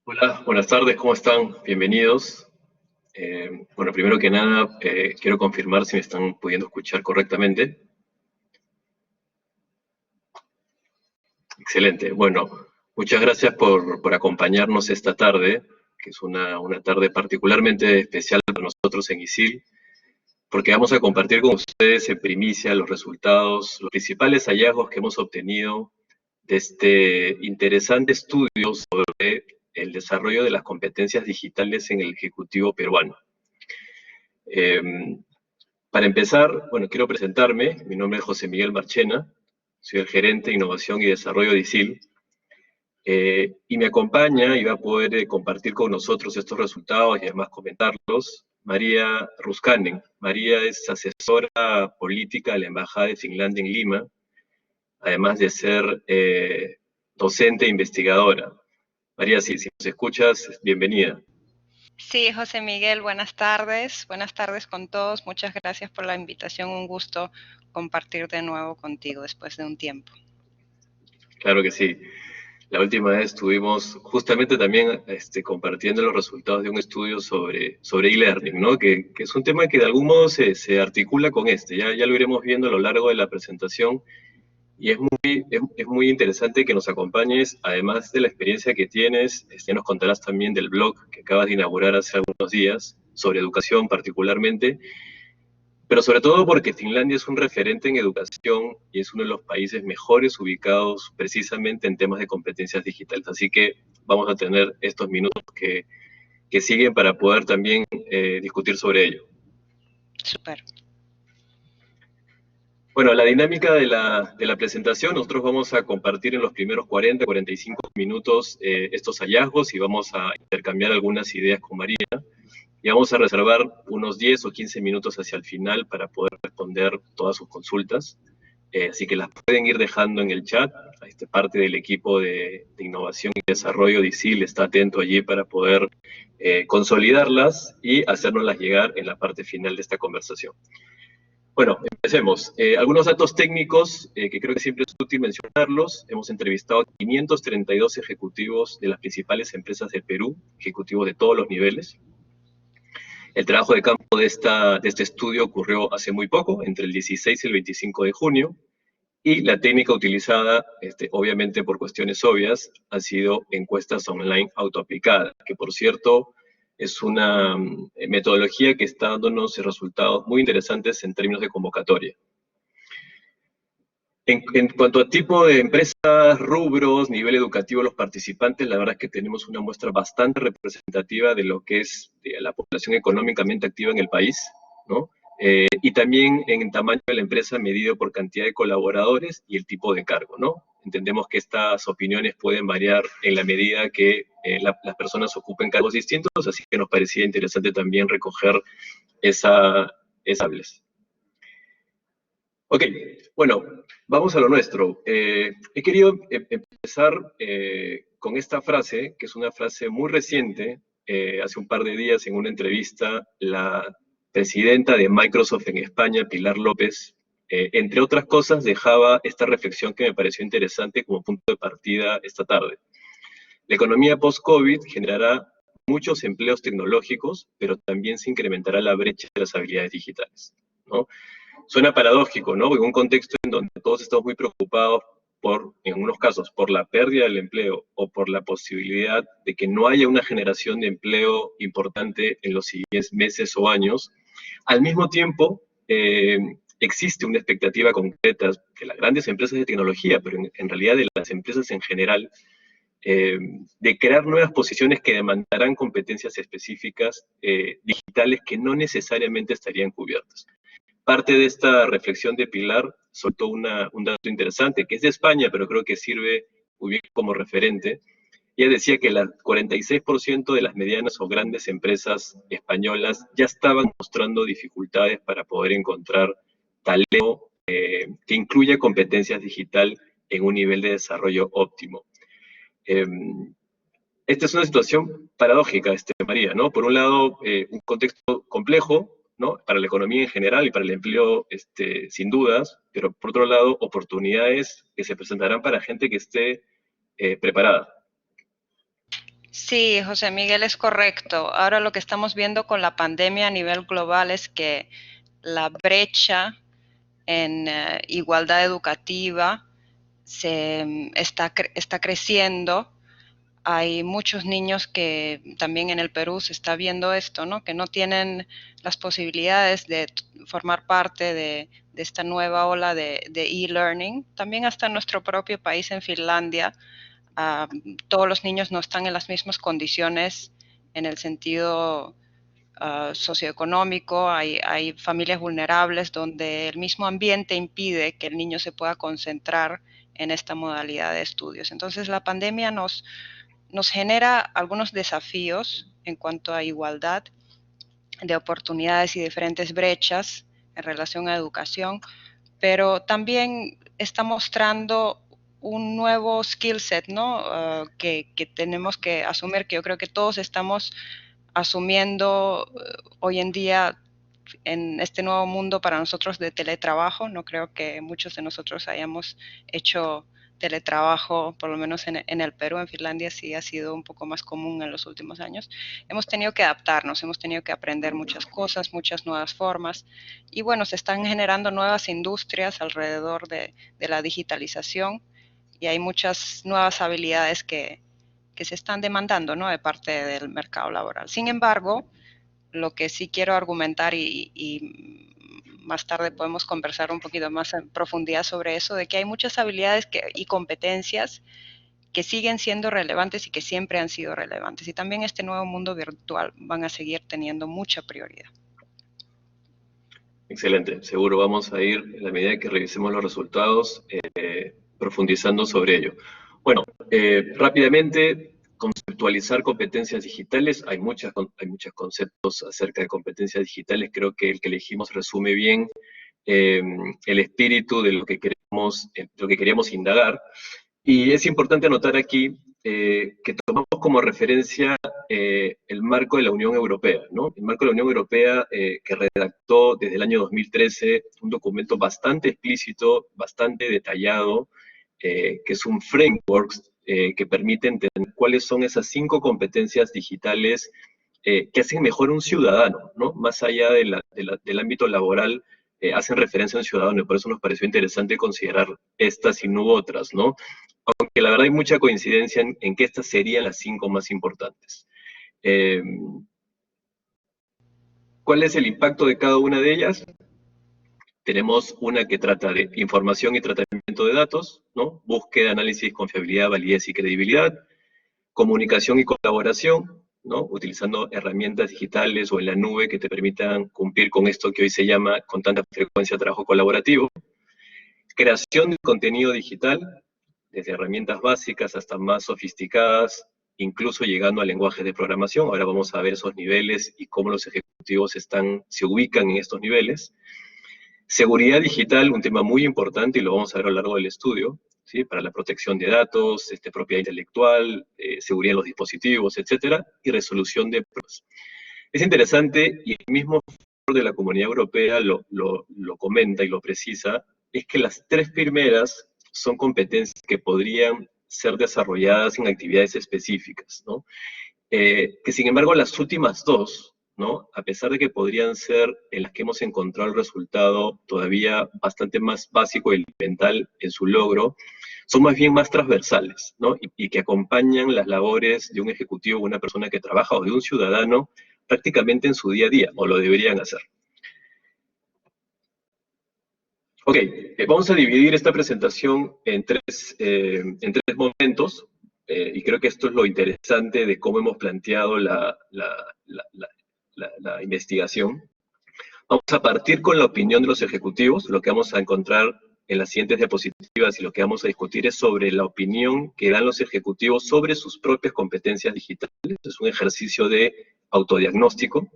Hola, buenas tardes, ¿cómo están? Bienvenidos. Bueno, primero que nada, quiero confirmar si me están pudiendo escuchar correctamente. Excelente. Bueno, muchas gracias por acompañarnos esta tarde, que es una tarde particularmente especial para nosotros en ISIL, porque vamos a compartir con ustedes en primicia los resultados, los principales hallazgos que hemos obtenido de este interesante estudio sobre el desarrollo de las competencias digitales en el Ejecutivo peruano. Eh, Para empezar, bueno, quiero presentarme. Mi nombre es José Miguel Marchena, soy el gerente de Innovación y Desarrollo de ISIL, y me acompaña y va a poder compartir con nosotros estos resultados y además comentarlos María Ruskanen. María es asesora política de la Embajada de Finlandia en Lima, además de ser docente e investigadora. María, si nos escuchas, bienvenida. Sí, José Miguel, buenas tardes. Buenas tardes con todos. Muchas gracias por la invitación. Un gusto compartir de nuevo contigo después de un tiempo. Claro que sí. La última vez estuvimos justamente también compartiendo los resultados de un estudio sobre e-learning, ¿no? Que es un tema que de algún modo se articula con este. Ya lo iremos viendo a lo largo de la presentación y es muy interesante que nos acompañes, además de la experiencia que tienes, nos contarás también del blog que acabas de inaugurar hace algunos días, sobre educación particularmente, pero sobre todo porque Finlandia es un referente en educación y es uno de los países mejores ubicados precisamente en temas de competencias digitales. Así que vamos a tener estos minutos que siguen para poder también discutir sobre ello. Súper. Bueno, la dinámica de la presentación, nosotros vamos a compartir en los primeros 40, 45 minutos estos hallazgos y vamos a intercambiar algunas ideas con María. Y vamos a reservar unos 10 o 15 minutos hacia el final para poder responder todas sus consultas. Así que las pueden ir dejando en el chat. Parte del equipo de innovación y desarrollo de ISIL está atento allí para poder consolidarlas y hacérnoslas llegar en la parte final de esta conversación. Bueno, empecemos. Algunos datos técnicos que creo que siempre es útil mencionarlos. Hemos entrevistado a 532 ejecutivos de las principales empresas del Perú, ejecutivos de todos los niveles. El trabajo de campo de este estudio ocurrió hace muy poco, entre el 16 y el 25 de junio, y la técnica utilizada, obviamente por cuestiones obvias, ha sido encuestas online autoaplicadas, que por cierto es una metodología que está dándonos resultados muy interesantes en términos de convocatoria. En cuanto a tipo de empresas, rubros, nivel educativo, los participantes, la verdad es que tenemos una muestra bastante representativa de lo que es la población económicamente activa en el país, ¿no? Y también en tamaño de la empresa medido por cantidad de colaboradores y el tipo de cargo, ¿no? Entendemos que estas opiniones pueden variar en la medida que las personas ocupen cargos distintos, así que nos parecía interesante también recoger esa hables. Ok, bueno, vamos a lo nuestro. He querido empezar con esta frase, que es una frase muy reciente. Hace un par de días en una entrevista, la presidenta de Microsoft en España, Pilar López, entre otras cosas, dejaba esta reflexión que me pareció interesante como punto de partida esta tarde. La economía post-COVID generará muchos empleos tecnológicos, pero también se incrementará la brecha de las habilidades digitales, ¿no? Suena paradójico, ¿no? En un contexto en donde todos estamos muy preocupados en algunos casos, por la pérdida del empleo o por la posibilidad de que no haya una generación de empleo importante en los siguientes meses o años, al mismo tiempo existe una expectativa concreta de las grandes empresas de tecnología, pero en realidad de las empresas en general, de crear nuevas posiciones que demandarán competencias específicas digitales que no necesariamente estarían cubiertas. Parte de esta reflexión de Pilar soltó un dato interesante, que es de España, pero creo que sirve muy bien como referente. Ella decía que el 46% de las medianas o grandes empresas españolas ya estaban mostrando dificultades para poder encontrar talento que incluya competencias digital en un nivel de desarrollo óptimo. Esta es una situación paradójica, María, ¿no? Por un lado, un contexto complejo, ¿no? Para la economía en general y para el empleo, sin dudas, pero por otro lado, oportunidades que se presentarán para gente que esté preparada. Sí, José Miguel, es correcto. Ahora lo que estamos viendo con la pandemia a nivel global es que la brecha en igualdad educativa está creciendo. Hay muchos niños que también en el Perú se está viendo esto, ¿no? Que no tienen las posibilidades de formar parte de esta nueva ola de e-learning. También hasta en nuestro propio país, en Finlandia, todos los niños no están en las mismas condiciones en el sentido socioeconómico, hay familias vulnerables donde el mismo ambiente impide que el niño se pueda concentrar en esta modalidad de estudios. Entonces la pandemia nos genera algunos desafíos en cuanto a igualdad de oportunidades y diferentes brechas en relación a educación, pero también está mostrando un nuevo skill set, ¿no? Que tenemos que asumir, que yo creo que todos estamos asumiendo hoy en día en este nuevo mundo para nosotros de teletrabajo. No creo que muchos de nosotros hayamos hecho teletrabajo, por lo menos en el Perú. En Finlandia sí ha sido un poco más común en los últimos años. Hemos tenido que adaptarnos, hemos tenido que aprender muchas cosas, muchas nuevas formas, y bueno, se están generando nuevas industrias alrededor de la digitalización, y hay muchas nuevas habilidades que se están demandando, ¿no?, de parte del mercado laboral. Sin embargo, lo que sí quiero argumentar, y más tarde podemos conversar un poquito más en profundidad sobre eso, de que hay muchas habilidades y competencias que siguen siendo relevantes y que siempre han sido relevantes. Y también este nuevo mundo virtual van a seguir teniendo mucha prioridad. Excelente, seguro vamos a ir, en la medida que revisemos los resultados, profundizando sobre ello. Bueno, rápidamente, conceptualizar competencias digitales. Hay muchos conceptos acerca de competencias digitales. Creo que el que elegimos resume bien el espíritu de lo que queríamos indagar. Y es importante anotar aquí que tomamos como referencia el marco de la Unión Europea, ¿no? El marco de la Unión Europea que redactó desde el año 2013 un documento bastante explícito, bastante detallado, que es un framework que permite entender cuáles son esas 5 competencias digitales que hacen mejor un ciudadano, ¿no? Más allá del ámbito laboral, hacen referencia a un ciudadano, y por eso nos pareció interesante considerar estas y no otras, ¿no? Aunque la verdad hay mucha coincidencia en que estas serían las 5 más importantes. ¿Cuál es el impacto de cada una de ellas? Tenemos una que trata de información y tratamiento de datos, ¿no? Búsqueda, análisis, confiabilidad, validez y credibilidad. Comunicación y colaboración, ¿no? Utilizando herramientas digitales o en la nube que te permitan cumplir con esto que hoy se llama con tanta frecuencia trabajo colaborativo. Creación de contenido digital, desde herramientas básicas hasta más sofisticadas, incluso llegando a lenguajes de programación. Ahora vamos a ver esos niveles y cómo los ejecutivos se ubican en estos niveles. Seguridad digital, un tema muy importante y lo vamos a ver a lo largo del estudio, ¿sí? Para la protección de datos, propiedad intelectual, seguridad en los dispositivos, etcétera, y resolución de pruebas. Es interesante, y el mismo foro de la Comunidad Europea lo comenta y lo precisa, es que las 3 primeras son competencias que podrían ser desarrolladas en actividades específicas, ¿no? Que sin embargo las últimas 2, ¿no? A pesar de que podrían ser en las que hemos encontrado el resultado todavía bastante más básico y elemental en su logro, son más bien más transversales, ¿no? Y que acompañan las labores de un ejecutivo, una persona que trabaja o de un ciudadano prácticamente en su día a día, o lo deberían hacer. Ok, vamos a dividir esta presentación en tres momentos, y creo que esto es lo interesante de cómo hemos planteado la investigación. Vamos a partir con la opinión de los ejecutivos. Lo que vamos a encontrar en las siguientes diapositivas y lo que vamos a discutir es sobre la opinión que dan los ejecutivos sobre sus propias competencias digitales. Es un ejercicio de autodiagnóstico.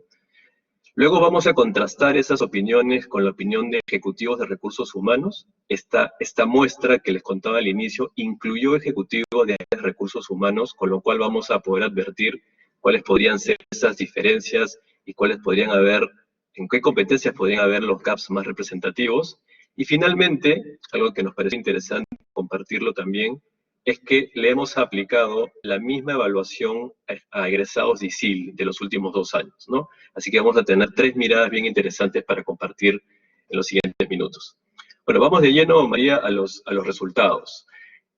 Luego vamos a contrastar esas opiniones con la opinión de ejecutivos de recursos humanos. Esta muestra que les contaba al inicio incluyó ejecutivos de recursos humanos, con lo cual vamos a poder advertir cuáles podrían ser esas diferencias y cuáles podrían haber, en qué competencias podrían haber los gaps más representativos. Y finalmente, algo que nos parece interesante compartirlo también, es que le hemos aplicado la misma evaluación a egresados de ISIL de los últimos 2 años, ¿no? Así que vamos a tener 3 miradas bien interesantes para compartir en los siguientes minutos. Bueno, vamos de lleno, María, a los resultados.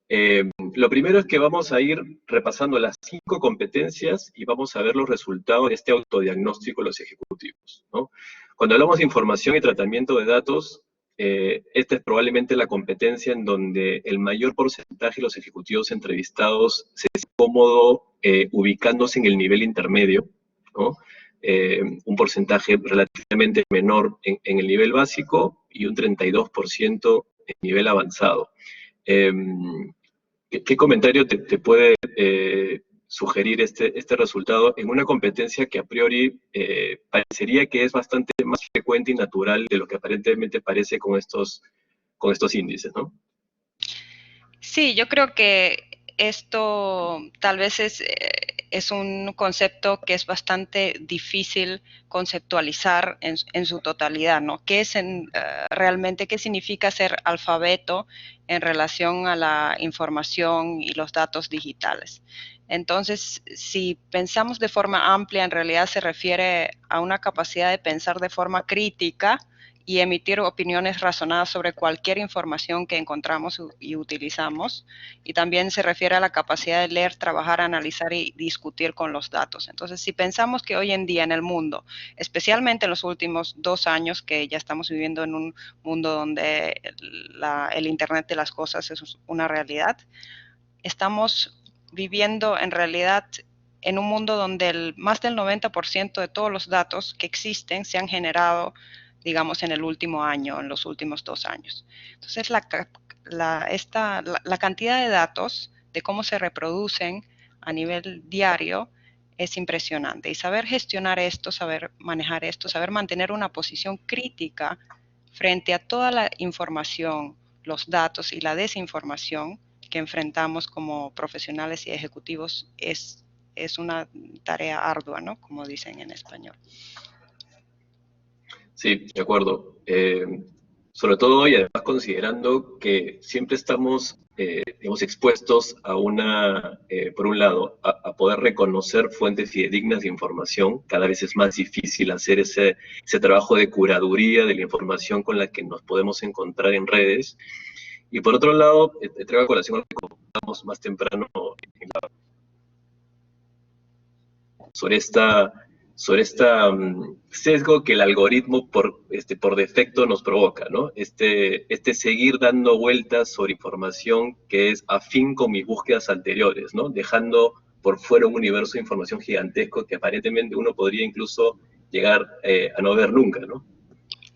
Lo primero es que vamos a ir repasando las 5 competencias y vamos a ver los resultados de este autodiagnóstico de los ejecutivos, ¿no? Cuando hablamos de información y tratamiento de datos, esta es probablemente la competencia en donde el mayor porcentaje de los ejecutivos entrevistados se siente cómodo ubicándose en el nivel intermedio, ¿no? Un porcentaje relativamente menor en el nivel básico y un 32% en nivel avanzado. ¿Qué comentario te puede sugerir este resultado en una competencia que a priori parecería que es bastante más frecuente y natural de lo que aparentemente parece con estos índices, ¿no? Sí, yo creo que esto tal vez es un concepto que es bastante difícil conceptualizar en su totalidad, ¿no? ¿Qué es realmente, qué significa ser alfabeto en relación a la información y los datos digitales? Entonces, si pensamos de forma amplia, en realidad se refiere a una capacidad de pensar de forma crítica y emitir opiniones razonadas sobre cualquier información que encontramos y utilizamos. Y también se refiere a la capacidad de leer, trabajar, analizar y discutir con los datos. Entonces, si pensamos que hoy en día en el mundo, especialmente en los últimos 2 años, que ya estamos viviendo en un mundo donde el Internet de las cosas es una realidad, estamos viviendo en realidad en un mundo donde más del 90% de todos los datos que existen se han generado, digamos, en el último año, en los últimos 2 años. Entonces, la cantidad de datos, de cómo se reproducen a nivel diario, es impresionante. Y saber gestionar esto, saber manejar esto, saber mantener una posición crítica frente a toda la información, los datos y la desinformación que enfrentamos como profesionales y ejecutivos es una tarea ardua, ¿no? Como dicen en español. Sí, de acuerdo. Sobre todo y además considerando que siempre estamos, digamos, expuestos a por un lado, a poder reconocer fuentes fidedignas de información. Cada vez es más difícil hacer ese trabajo de curaduría de la información con la que nos podemos encontrar en redes. Y por otro lado, traigo a colación lo que comentamos más temprano sobre esta sesgo que el algoritmo por defecto nos provoca, ¿no? Este seguir dando vueltas sobre información que es afín con mis búsquedas anteriores, ¿no? Dejando por fuera un universo de información gigantesco que aparentemente uno podría incluso llegar a no ver nunca, ¿no?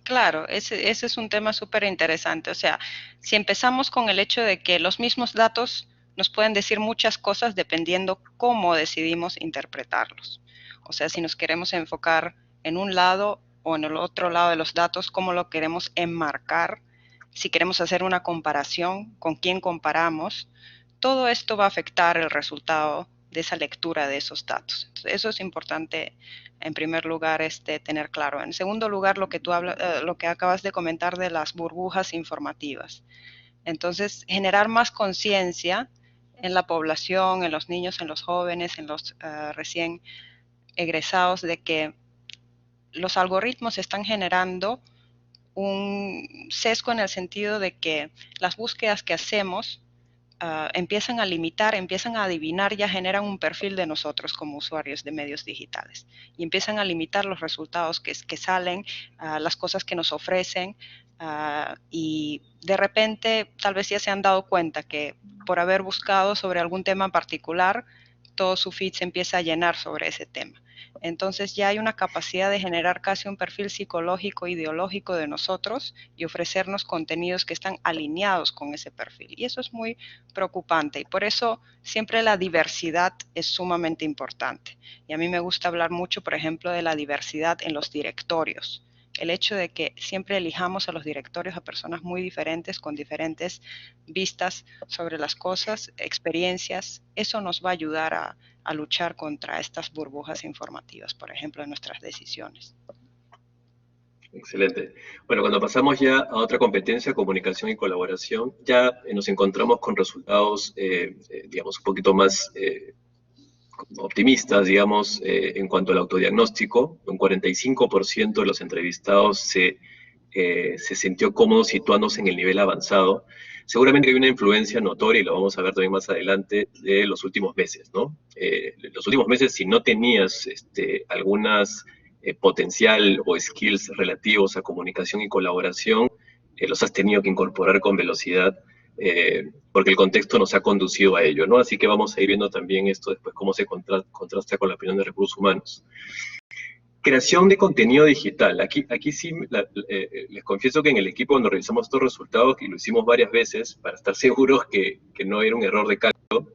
Claro, ese es un tema súper interesante. O sea, si empezamos con el hecho de que los mismos datos nos pueden decir muchas cosas dependiendo cómo decidimos interpretarlos. O sea, si nos queremos enfocar en un lado o en el otro lado de los datos, cómo lo queremos enmarcar, si queremos hacer una comparación, con quién comparamos, todo esto va a afectar el resultado de esa lectura de esos datos. Entonces, eso es importante en primer lugar tener claro. En segundo lugar, lo que acabas de comentar de las burbujas informativas. Entonces, generar más conciencia en la población, en los niños, en los jóvenes, en los recién egresados, de que los algoritmos están generando un sesgo en el sentido de que las búsquedas que hacemos empiezan a limitar, empiezan a adivinar, ya generan un perfil de nosotros como usuarios de medios digitales y empiezan a limitar los resultados que salen, las cosas que nos ofrecen y de repente tal vez ya se han dado cuenta que por haber buscado sobre algún tema en particular, todo su feed se empieza a llenar sobre ese tema. Entonces ya hay una capacidad de generar casi un perfil psicológico, ideológico de nosotros y ofrecernos contenidos que están alineados con ese perfil. Y eso es muy preocupante y por eso siempre la diversidad es sumamente importante. Y a mí me gusta hablar mucho, por ejemplo, de la diversidad en los directorios. El hecho de que siempre elijamos a los directorios a personas muy diferentes, con diferentes vistas sobre las cosas, experiencias, eso nos va a ayudar a luchar contra estas burbujas informativas, por ejemplo, en nuestras decisiones. Excelente. Bueno, cuando pasamos ya a otra competencia, comunicación y colaboración, ya nos encontramos con resultados, digamos, un poquito más optimistas, digamos, en cuanto al autodiagnóstico. Un 45% de los entrevistados se sintió cómodo situándose en el nivel avanzado. Seguramente hay una influencia notoria, y lo vamos a ver también más adelante, de los últimos meses, ¿no? Los últimos meses, si no tenías algunas potencial o skills relativos a comunicación y colaboración, los has tenido que incorporar con velocidad, porque el contexto nos ha conducido a ello, ¿no? Así que vamos a ir viendo también esto después, cómo se contrasta con la opinión de recursos humanos. Creación de contenido digital. Aquí sí les confieso que en el equipo cuando revisamos estos resultados, y lo hicimos varias veces para estar seguros que no era un error de cálculo,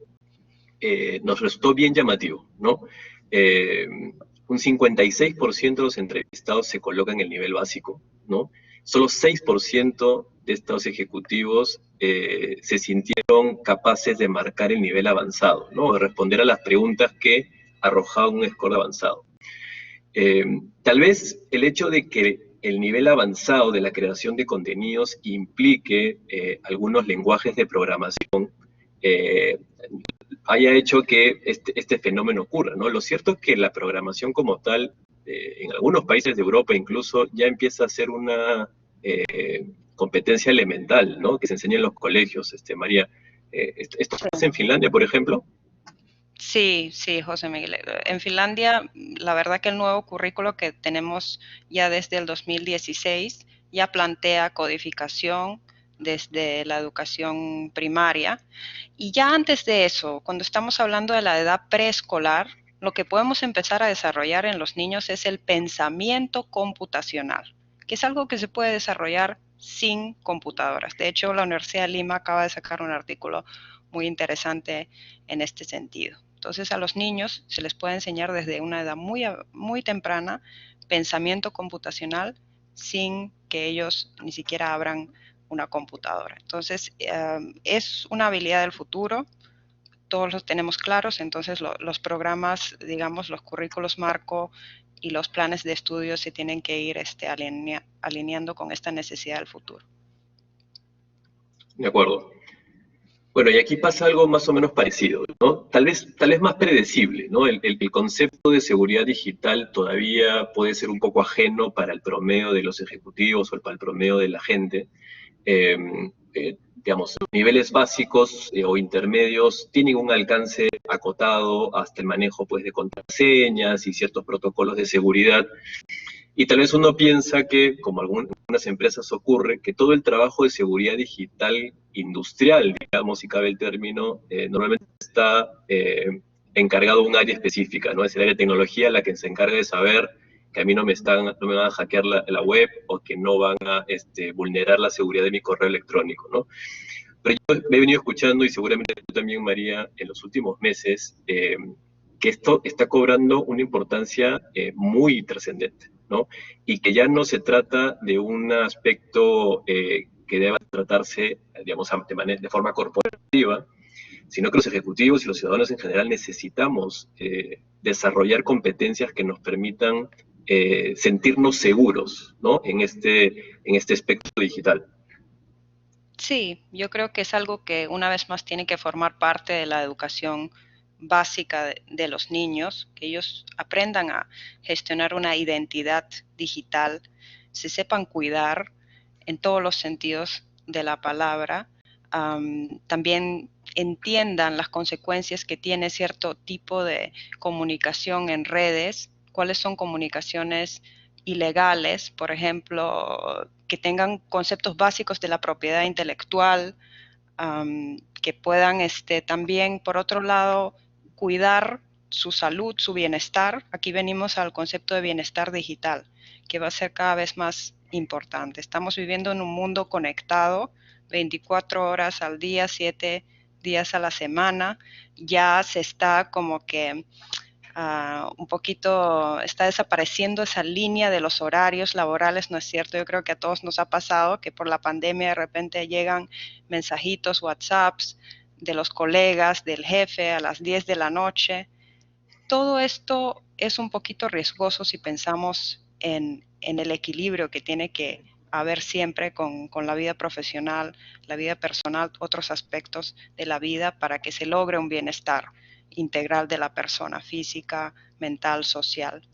nos resultó bien llamativo, ¿no? Un 56% de los entrevistados se colocan en el nivel básico, ¿no? Solo 6% de estos ejecutivos se sintieron capaces de marcar el nivel avanzado, ¿no? De responder a las preguntas que arrojaban un score avanzado. Tal vez el hecho de que el nivel avanzado de la creación de contenidos implique algunos lenguajes de programación eh, haya hecho que este fenómeno ocurra, ¿no? Lo cierto es que la programación como tal, en algunos países de Europa incluso, ya empieza a ser una competencia elemental, ¿no? Que se enseña en los colegios, María. ¿Esto pasa en Finlandia, por ejemplo? Sí, sí, José Miguel. En Finlandia, la verdad que el nuevo currículo que tenemos ya desde el 2016 ya plantea codificación desde la educación primaria. Y ya antes de eso, cuando estamos hablando de la edad preescolar, lo que podemos empezar a desarrollar en los niños es el pensamiento computacional, que es algo que se puede desarrollar sin computadoras. De hecho, la Universidad de Lima acaba de sacar un artículo muy interesante en este sentido. Entonces, a los niños se les puede enseñar desde una edad muy temprana pensamiento computacional sin que ellos ni siquiera abran una computadora. Entonces, es una habilidad del futuro, todos los tenemos claros, entonces los programas, digamos, los currículos marco y los planes de estudio se tienen que ir alineando con esta necesidad del futuro. De acuerdo. Bueno, y aquí pasa algo más o menos parecido, ¿no? Tal vez más predecible, ¿no? El concepto de seguridad digital todavía puede ser un poco ajeno para el promedio de los ejecutivos o para el promedio de la gente. Digamos, los niveles básicos o intermedios tienen un alcance acotado hasta el manejo, pues, de contraseñas y ciertos protocolos de seguridad. Y tal vez uno piensa que, como algunas empresas ocurre, que todo el trabajo de seguridad digital industrial, digamos, si cabe el término, normalmente está encargado de un área específica, ¿no? Es el área de tecnología la que se encarga de saber que a mí no me van a hackear la web o que no van a vulnerar la seguridad de mi correo electrónico, ¿no? Pero yo me he venido escuchando, y seguramente tú también, María, en los últimos meses, que esto está cobrando una importancia muy trascendente, ¿no? Y que ya no se trata de un aspecto que deba tratarse, digamos, de forma corporativa, sino que los ejecutivos y los ciudadanos en general necesitamos desarrollar competencias que nos permitan sentirnos seguros, ¿no? En este aspecto digital. Sí, yo creo que es algo que una vez más tiene que formar parte de la educación básica de los niños, que ellos aprendan a gestionar una identidad digital, se sepan cuidar en todos los sentidos de la palabra, también entiendan las consecuencias que tiene cierto tipo de comunicación en redes, cuáles son comunicaciones ilegales, por ejemplo, que tengan conceptos básicos de la propiedad intelectual, que puedan también, por otro lado, cuidar su salud, su bienestar. Aquí venimos al concepto de bienestar digital, que va a ser cada vez más importante. Estamos viviendo en un mundo conectado, 24 horas al día, 7 días a la semana. Ya se está como que un poquito, está desapareciendo esa línea de los horarios laborales, ¿no es cierto? Yo creo que a todos nos ha pasado que por la pandemia de repente llegan mensajitos, WhatsApps de los colegas, del jefe a las 10 de la noche. Todo esto es un poquito riesgoso si pensamos en el equilibrio que tiene que haber siempre con la vida profesional, la vida personal, otros aspectos de la vida para que se logre un bienestar integral de la persona física, mental, social.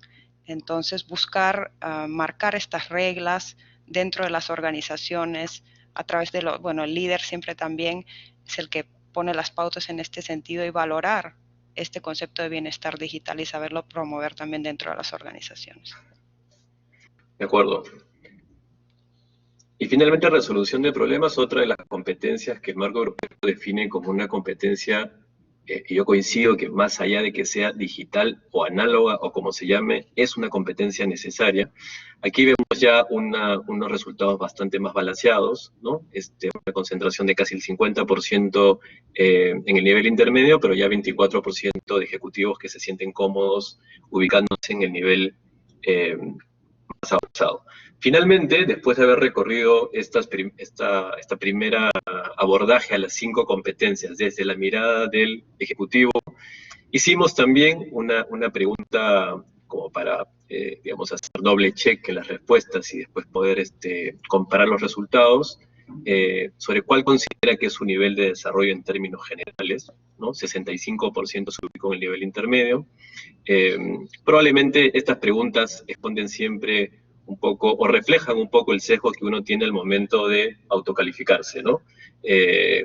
Entonces, buscar marcar estas reglas dentro de las organizaciones a través de bueno, el líder siempre también es el que pone las pautas en este sentido y valorar este concepto de bienestar digital y saberlo promover también dentro de las organizaciones. De acuerdo. Y finalmente, resolución de problemas, otra de las competencias que el marco europeo define como una competencia, y yo coincido que más allá de que sea digital o análoga o como se llame, es una competencia necesaria. Aquí vemos ya unos resultados bastante más balanceados, ¿no? Una concentración de casi el 50% en el nivel intermedio, pero ya 24% de ejecutivos que se sienten cómodos ubicándose en el nivel más avanzado. Finalmente, después de haber recorrido esta primera abordaje a las 5 competencias desde la mirada del ejecutivo, hicimos también una pregunta como para, digamos, hacer doble check en las respuestas y después poder comparar los resultados sobre cuál considera que es su nivel de desarrollo en términos generales, ¿no? 65% se ubicó en el nivel intermedio. Probablemente estas preguntas esconden siempre un poco o reflejan un poco el sesgo que uno tiene al momento de autocalificarse, ¿no?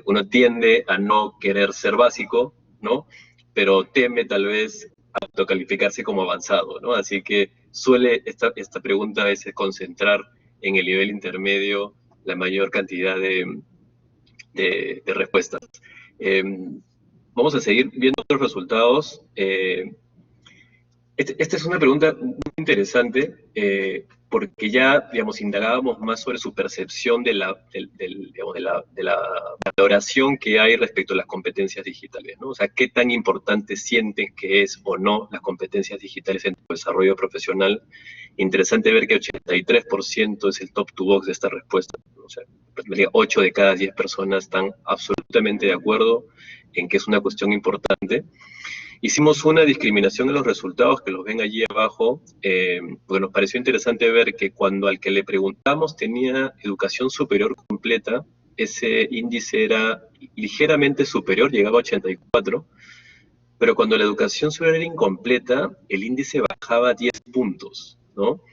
Uno tiende a no querer ser básico, ¿no? Pero teme tal vez autocalificarse como avanzado, ¿no? Así que suele esta pregunta a veces concentrar en el nivel intermedio la mayor cantidad de respuestas. Vamos a seguir viendo otros resultados. Esta es una pregunta muy interesante porque ya, digamos, indagábamos más sobre su percepción digamos, de la valoración que hay respecto a las competencias digitales, ¿no? O sea, qué tan importante sienten que es o no las competencias digitales en tu desarrollo profesional. Interesante ver que 83% es el top to box de esta respuesta. O sea, 8 de cada 10 personas están absolutamente de acuerdo en que es una cuestión importante. Hicimos una discriminación en los resultados que los ven allí abajo, porque nos pareció interesante ver que cuando al que le preguntamos tenía educación superior completa, ese índice era ligeramente superior, llegaba a 84, pero cuando la educación superior era incompleta, el índice bajaba 10 puntos, ¿no?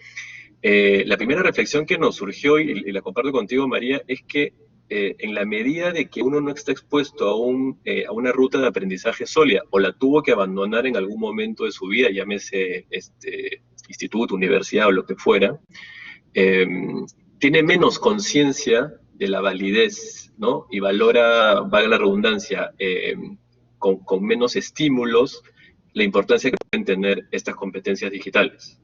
La primera reflexión que nos surgió, y la comparto contigo, María, es que en la medida de que uno no está expuesto a una ruta de aprendizaje sólida o la tuvo que abandonar en algún momento de su vida, llámese instituto, universidad o lo que fuera, eh, tiene menos conciencia de la validez, ¿no? Y valora, valga la redundancia, con menos estímulos, la importancia que pueden tener estas competencias digitales.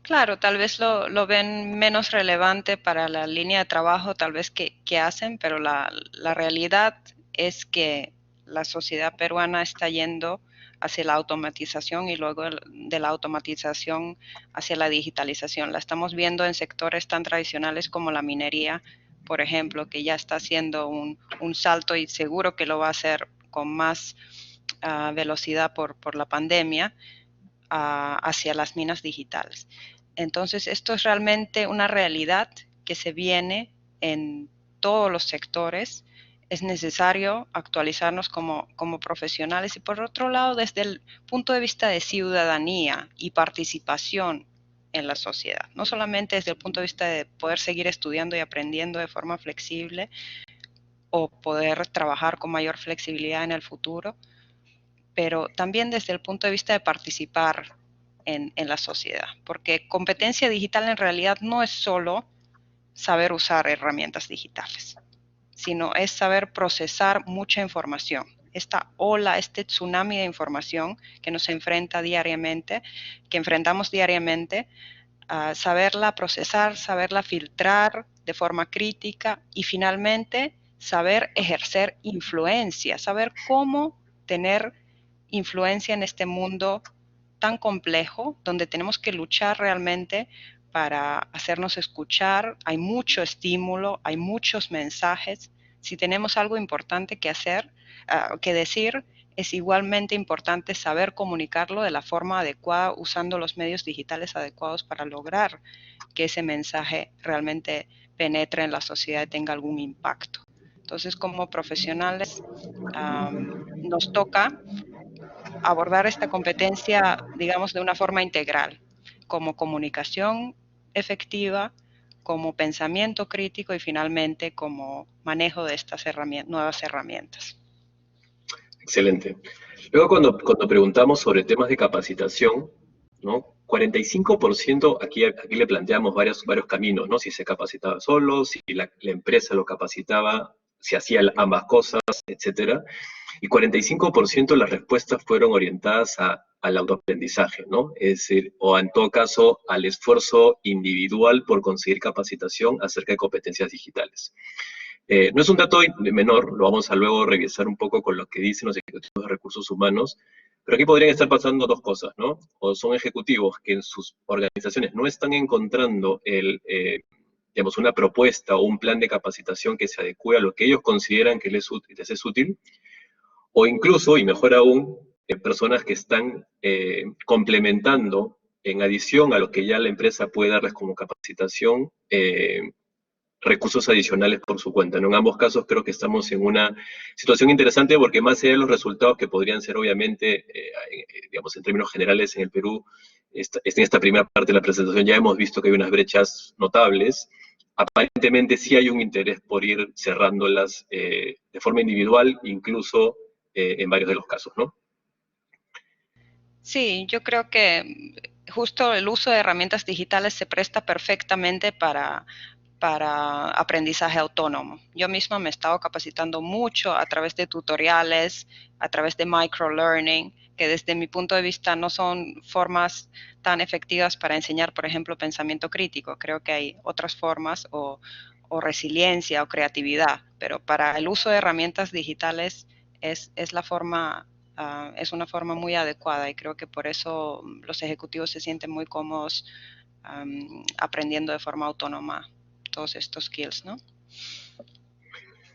Claro, tal vez lo ven menos relevante para la línea de trabajo, tal vez que hacen, pero la realidad es que la sociedad peruana está yendo hacia la automatización y luego de la automatización hacia la digitalización. La estamos viendo en sectores tan tradicionales como la minería, por ejemplo, que ya está haciendo un salto y seguro que lo va a hacer con más velocidad por la pandemia hacia las minas digitales. Entonces, esto es realmente una realidad que se viene en todos los sectores. Es necesario actualizarnos como profesionales y por otro lado, desde el punto de vista de ciudadanía y participación en la sociedad, no solamente desde el punto de vista de poder seguir estudiando y aprendiendo de forma flexible o poder trabajar con mayor flexibilidad en el futuro, pero también desde el punto de vista de participar en la sociedad, porque competencia digital en realidad no es solo saber usar herramientas digitales, sino es saber procesar mucha información. Esta ola, este tsunami de información que nos enfrenta diariamente, que enfrentamos diariamente, saberla procesar, saberla filtrar de forma crítica y finalmente saber ejercer influencia, saber cómo tener influencia en este mundo tan complejo, donde tenemos que luchar realmente para hacernos escuchar. Hay mucho estímulo, hay muchos mensajes. Si tenemos algo importante que hacer, que decir, es igualmente importante saber comunicarlo de la forma adecuada, usando los medios digitales adecuados para lograr que ese mensaje realmente penetre en la sociedad y tenga algún impacto. Entonces, como profesionales, nos toca abordar esta competencia, digamos, de una forma integral, como comunicación efectiva, como pensamiento crítico y finalmente como manejo de estas nuevas herramientas. Excelente. Luego, cuando preguntamos sobre temas de capacitación, ¿no? 45%, aquí le planteamos varios caminos, ¿no? Si se capacitaba solo, si la empresa lo capacitaba, si hacía ambas cosas, etcétera. Y 45% de las respuestas fueron orientadas al autoaprendizaje, ¿no? Es decir, o en todo caso, al esfuerzo individual por conseguir capacitación acerca de competencias digitales. No es un dato menor, lo vamos a luego revisar un poco con lo que dicen los ejecutivos de recursos humanos, pero aquí podrían estar pasando dos cosas, ¿no? O son ejecutivos que en sus organizaciones no están encontrando digamos, una propuesta o un plan de capacitación que se adecue a lo que ellos consideran que les es útil, o incluso, y mejor aún, personas que están complementando en adición a lo que ya la empresa puede darles como capacitación, recursos adicionales por su cuenta, ¿no? En ambos casos creo que estamos en una situación interesante porque más allá de los resultados que podrían ser obviamente, digamos, en términos generales en el Perú, en esta primera parte de la presentación ya hemos visto que hay unas brechas notables. Aparentemente sí hay un interés por ir cerrándolas de forma individual, incluso en varios de los casos, ¿no? Sí, yo creo que justo el uso de herramientas digitales se presta perfectamente para aprendizaje autónomo. Yo misma me he estado capacitando mucho a través de tutoriales, a través de microlearning, que desde mi punto de vista no son formas tan efectivas para enseñar, por ejemplo, pensamiento crítico. Creo que hay otras formas o resiliencia o creatividad, pero para el uso de herramientas digitales es la forma es una forma muy adecuada y creo que por eso los ejecutivos se sienten muy cómodos aprendiendo de forma autónoma todos estos skills, ¿no?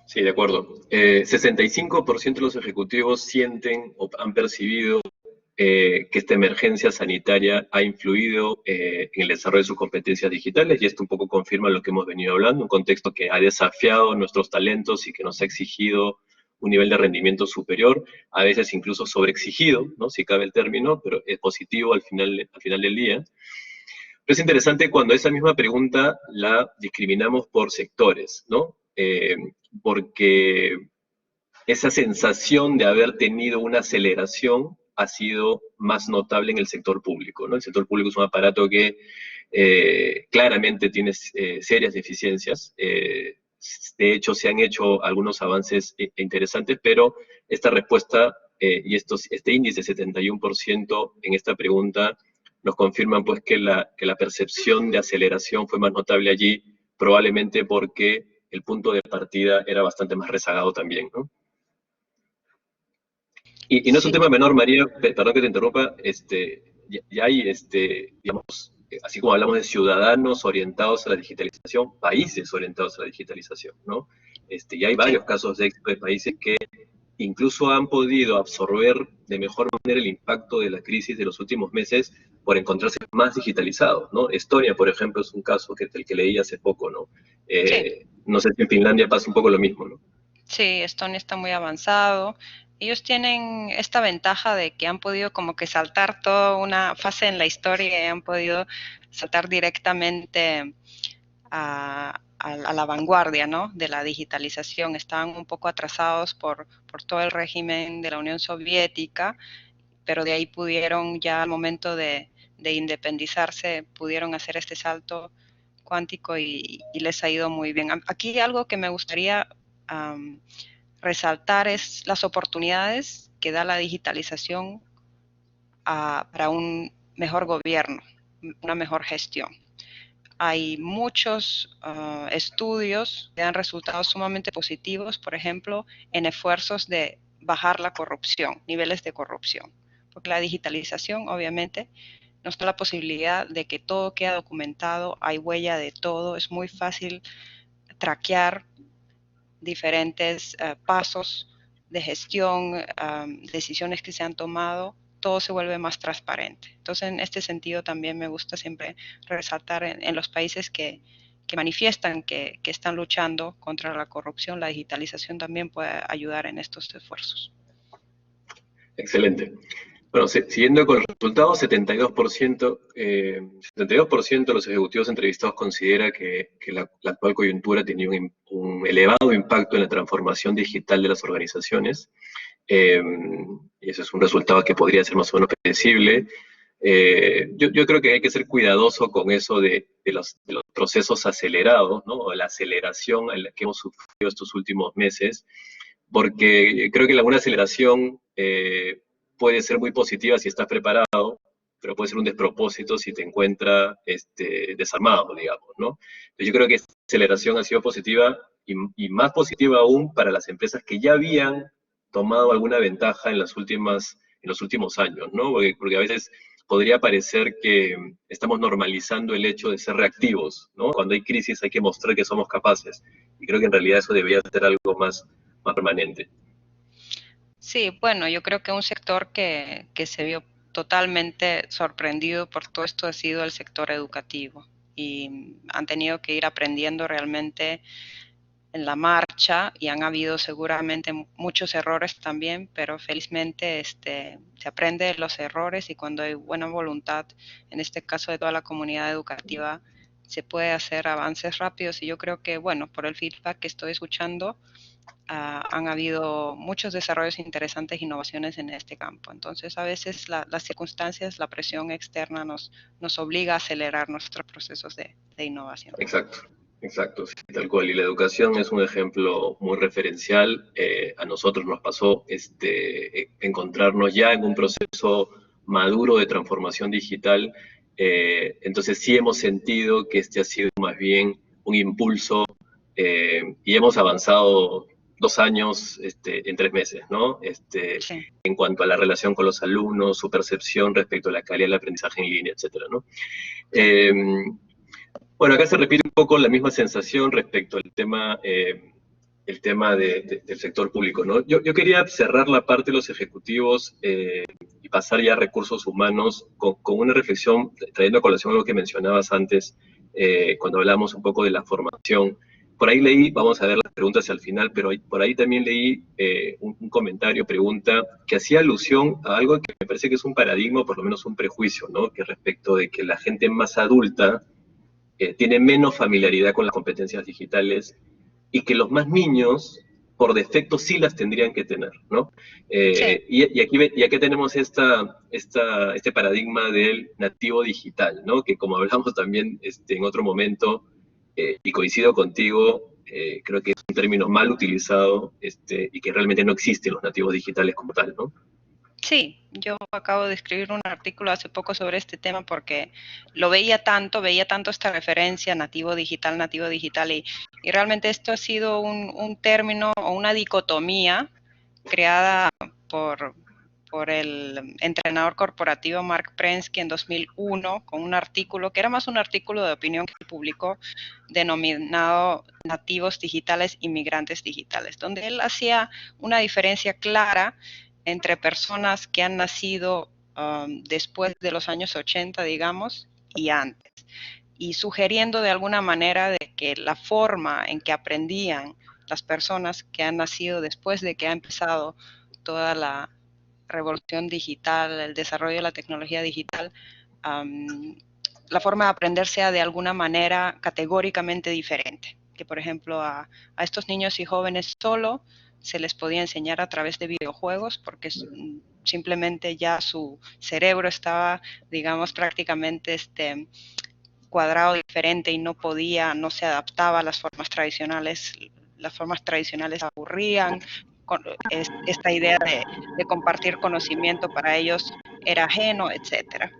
Sí, de acuerdo. 65% de los ejecutivos sienten o han percibido que esta emergencia sanitaria ha influido en el desarrollo de sus competencias digitales, y esto un poco confirma lo que hemos venido hablando, un contexto que ha desafiado nuestros talentos y que nos ha exigido un nivel de rendimiento superior, a veces incluso sobreexigido, ¿no? Si cabe el término, pero es positivo al final del día. Pero es interesante cuando esa misma pregunta la discriminamos por sectores, ¿no? Porque esa sensación de haber tenido una aceleración ha sido más notable en el sector público, ¿no? El sector público es un aparato que claramente tiene serias deficiencias. De hecho, se han hecho algunos avances interesantes, pero esta respuesta y este índice 71% en esta pregunta nos confirman pues que la percepción de aceleración fue más notable allí, probablemente porque el punto de partida era bastante más rezagado también, ¿no? Y no es un Sí, tema menor, María, perdón que te interrumpa, ya hay, digamos, así como hablamos de ciudadanos orientados a la digitalización, países orientados a la digitalización, ¿no? Y hay sí. varios casos de éxito de países que incluso han podido absorber de mejor manera el impacto de la crisis de los últimos meses por encontrarse más digitalizados, ¿no? Estonia, por ejemplo, es un caso del que leí hace poco, ¿no? Sí, No sé si en Finlandia pasa un poco lo mismo, ¿no? sí, Estonia está muy avanzado. Ellos tienen esta ventaja de que han podido como que saltar toda una fase en la historia y han podido saltar directamente a la vanguardia, ¿no? De la digitalización. Estaban un poco atrasados por todo el régimen de la Unión Soviética, pero de ahí pudieron ya al momento de independizarse, pudieron hacer este salto cuántico y les ha ido muy bien. Aquí algo que me gustaría resaltar es las oportunidades que da la digitalización para un mejor gobierno, una mejor gestión. Hay muchos estudios que dan resultados sumamente positivos, por ejemplo, en esfuerzos de bajar la corrupción, niveles de corrupción. Porque la digitalización, obviamente, nos da la posibilidad de que todo queda documentado, hay huella de todo, es muy fácil traquear diferentes pasos de gestión, decisiones que se han tomado, todo se vuelve más transparente. Entonces, en este sentido también me gusta siempre resaltar en los países que manifiestan que están luchando contra la corrupción, la digitalización también puede ayudar en estos esfuerzos. Excelente. Bueno, siguiendo con los resultados, 72%, 72% de los ejecutivos entrevistados considera que la actual coyuntura tenía un elevado impacto en la transformación digital de las organizaciones. Y ese es un resultado que podría ser más o menos predecible. Yo creo que hay que ser cuidadoso con eso de los procesos acelerados, ¿no? O la aceleración en la que hemos sufrido estos últimos meses, porque creo que una aceleración puede ser muy positiva si estás preparado, pero puede ser un despropósito si te encuentra desarmado, digamos, ¿no? Entonces yo creo que esta aceleración ha sido positiva y más positiva aún para las empresas que ya habían tomado alguna ventaja en los últimos años, ¿no? Porque a veces podría parecer que estamos normalizando el hecho de ser reactivos, ¿no? Cuando hay crisis hay que mostrar que somos capaces. Y creo que en realidad eso debería ser algo más permanente. Sí, bueno, yo creo que un sector que se vio totalmente sorprendido por todo esto ha sido el sector educativo y han tenido que ir aprendiendo realmente en la marcha y han habido seguramente muchos errores también, pero felizmente se aprende de los errores y cuando hay buena voluntad, en este caso de toda la comunidad educativa, se puede hacer avances rápidos y yo creo que, bueno, por el feedback que estoy escuchando, han habido muchos desarrollos interesantes e innovaciones en este campo. Entonces, a veces las circunstancias, la presión externa nos obliga a acelerar nuestros procesos de innovación. Exacto, exacto, sí, tal cual. Y la educación es un ejemplo muy referencial. A nosotros nos pasó encontrarnos ya en un proceso maduro de transformación digital. Entonces sí hemos sentido que este ha sido más bien un impulso y hemos avanzado 2 años en 3 meses, ¿no? Sí. En cuanto a la relación con los alumnos, su percepción respecto a la calidad del aprendizaje en línea, etcétera, ¿no? Eh, bueno, acá se repite un poco la misma sensación respecto al tema, del sector público, ¿no? Yo quería cerrar la parte de los ejecutivos y pasar ya a recursos humanos con una reflexión, trayendo a colación algo que mencionabas antes, cuando hablamos un poco de la formación. Por ahí leí, vamos a ver las preguntas al final, pero por ahí también leí un comentario, pregunta, que hacía alusión a algo que me parece que es un paradigma, o por lo menos un prejuicio, ¿no? Que respecto de que la gente más adulta tiene menos familiaridad con las competencias digitales y que los más niños, por defecto, sí las tendrían que tener, ¿no? Sí. Y aquí tenemos este paradigma del nativo digital, ¿no? Que como hablamos también en otro momento, y coincido contigo, creo que es un término mal utilizado y que realmente no existen los nativos digitales como tal, ¿no? Sí, yo acabo de escribir un artículo hace poco sobre este tema porque lo veía tanto esta referencia nativo digital y realmente esto ha sido un término o una dicotomía creada por el entrenador corporativo Mark Prensky en 2001 con un artículo que era más un artículo de opinión que publicó denominado Nativos Digitales, Inmigrantes Digitales, donde él hacía una diferencia clara entre personas que han nacido después de los años 80, digamos, y antes, y sugiriendo de alguna manera de que la forma en que aprendían las personas que han nacido después de que ha empezado toda la revolución digital, el desarrollo de la tecnología digital, la forma de aprender sea de alguna manera categóricamente diferente. Que, por ejemplo, a estos niños y jóvenes solo se les podía enseñar a través de videojuegos porque simplemente ya su cerebro estaba, digamos, prácticamente cuadrado diferente y no se adaptaba a las formas tradicionales aburrían, esta idea de compartir conocimiento para ellos era ajeno, etcétera.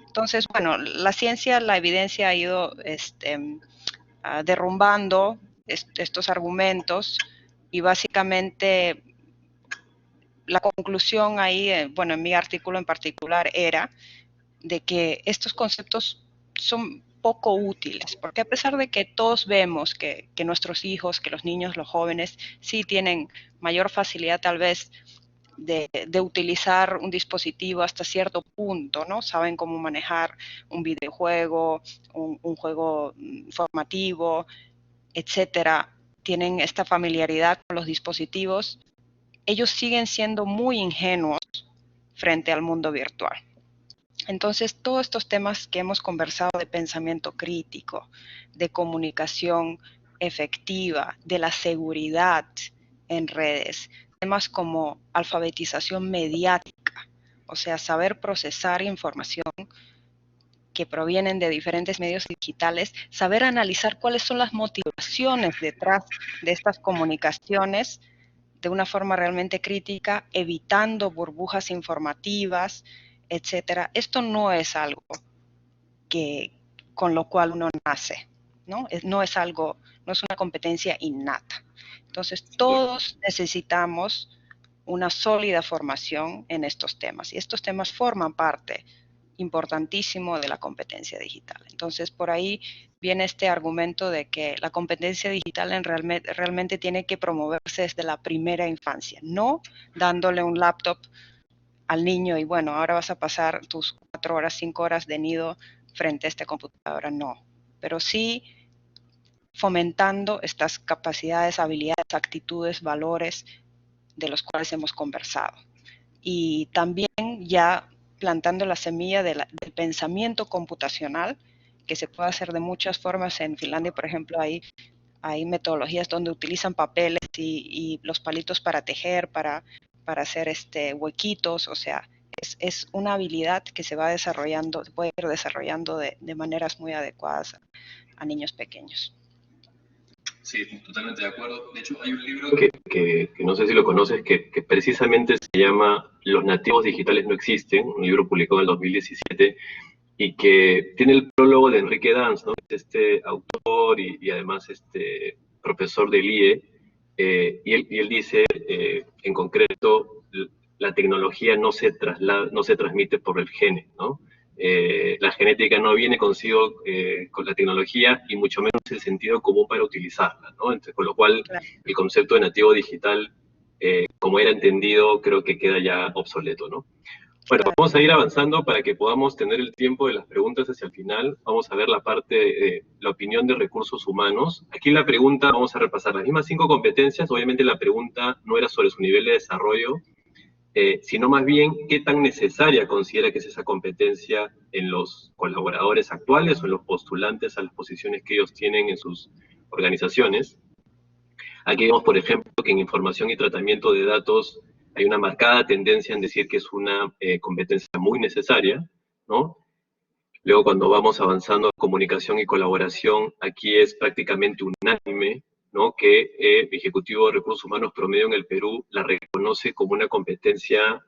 Entonces, bueno, la ciencia, la evidencia ha ido derrumbando estos argumentos y básicamente la conclusión ahí, bueno, en mi artículo en particular era de que estos conceptos son poco útiles, porque a pesar de que todos vemos que nuestros hijos, que los niños, los jóvenes, sí tienen mayor facilidad tal vez de utilizar un dispositivo hasta cierto punto, ¿no? Saben cómo manejar un videojuego, un juego formativo, etcétera, tienen esta familiaridad con los dispositivos, ellos siguen siendo muy ingenuos frente al mundo virtual. Entonces, todos estos temas que hemos conversado de pensamiento crítico, de comunicación efectiva, de la seguridad en redes, temas como alfabetización mediática, o sea, saber procesar información que provienen de diferentes medios digitales, saber analizar cuáles son las motivaciones detrás de estas comunicaciones de una forma realmente crítica, evitando burbujas informativas, etcétera. Esto no es algo que con lo cual uno nace, ¿no? No es algo, no es una competencia innata. Entonces, todos necesitamos una sólida formación en estos temas y estos temas forman parte importantísimo de la competencia digital. Entonces, por ahí viene este argumento de que la competencia digital realmente tiene que promoverse desde la primera infancia, no dándole un laptop al niño y bueno, ahora vas a pasar tus 4 horas, 5 horas de nido frente a esta computadora, no, pero sí fomentando estas capacidades, habilidades, actitudes, valores de los cuales hemos conversado. Y también ya plantando la semilla del pensamiento computacional, que se puede hacer de muchas formas. En Finlandia, por ejemplo, hay metodologías donde utilizan papeles y los palitos para tejer, para hacer huequitos, o sea, es una habilidad que se va desarrollando, se puede ir desarrollando de maneras muy adecuadas a niños pequeños. Sí, totalmente de acuerdo. De hecho, hay un libro que no sé si lo conoces, que precisamente se llama Los nativos digitales no existen, un libro publicado en el 2017, y que tiene el prólogo de Enrique Dans, ¿no? Este autor y además profesor del IE, y él dice, en concreto, la tecnología no se transmite por el gene, ¿no? La genética no viene consigo con la tecnología y mucho menos el sentido común para utilizarla, ¿no? Entonces, con lo cual, claro, el concepto de nativo digital, como era entendido, creo que queda ya obsoleto, ¿no? Bueno, vamos a ir avanzando para que podamos tener el tiempo de las preguntas hacia el final. Vamos a ver la parte de la opinión de recursos humanos. Aquí la pregunta, vamos a repasar las mismas 5 competencias. Obviamente la pregunta no era sobre su nivel de desarrollo, sino más bien qué tan necesaria considera que es esa competencia en los colaboradores actuales o en los postulantes a las posiciones que ellos tienen en sus organizaciones. Aquí vemos, por ejemplo, que en información y tratamiento de datos hay una marcada tendencia en decir que es una competencia muy necesaria, ¿no? Luego, cuando vamos avanzando en comunicación y colaboración, aquí es prácticamente unánime, ¿no? Que el Ejecutivo de Recursos Humanos promedio en el Perú la reconoce como una competencia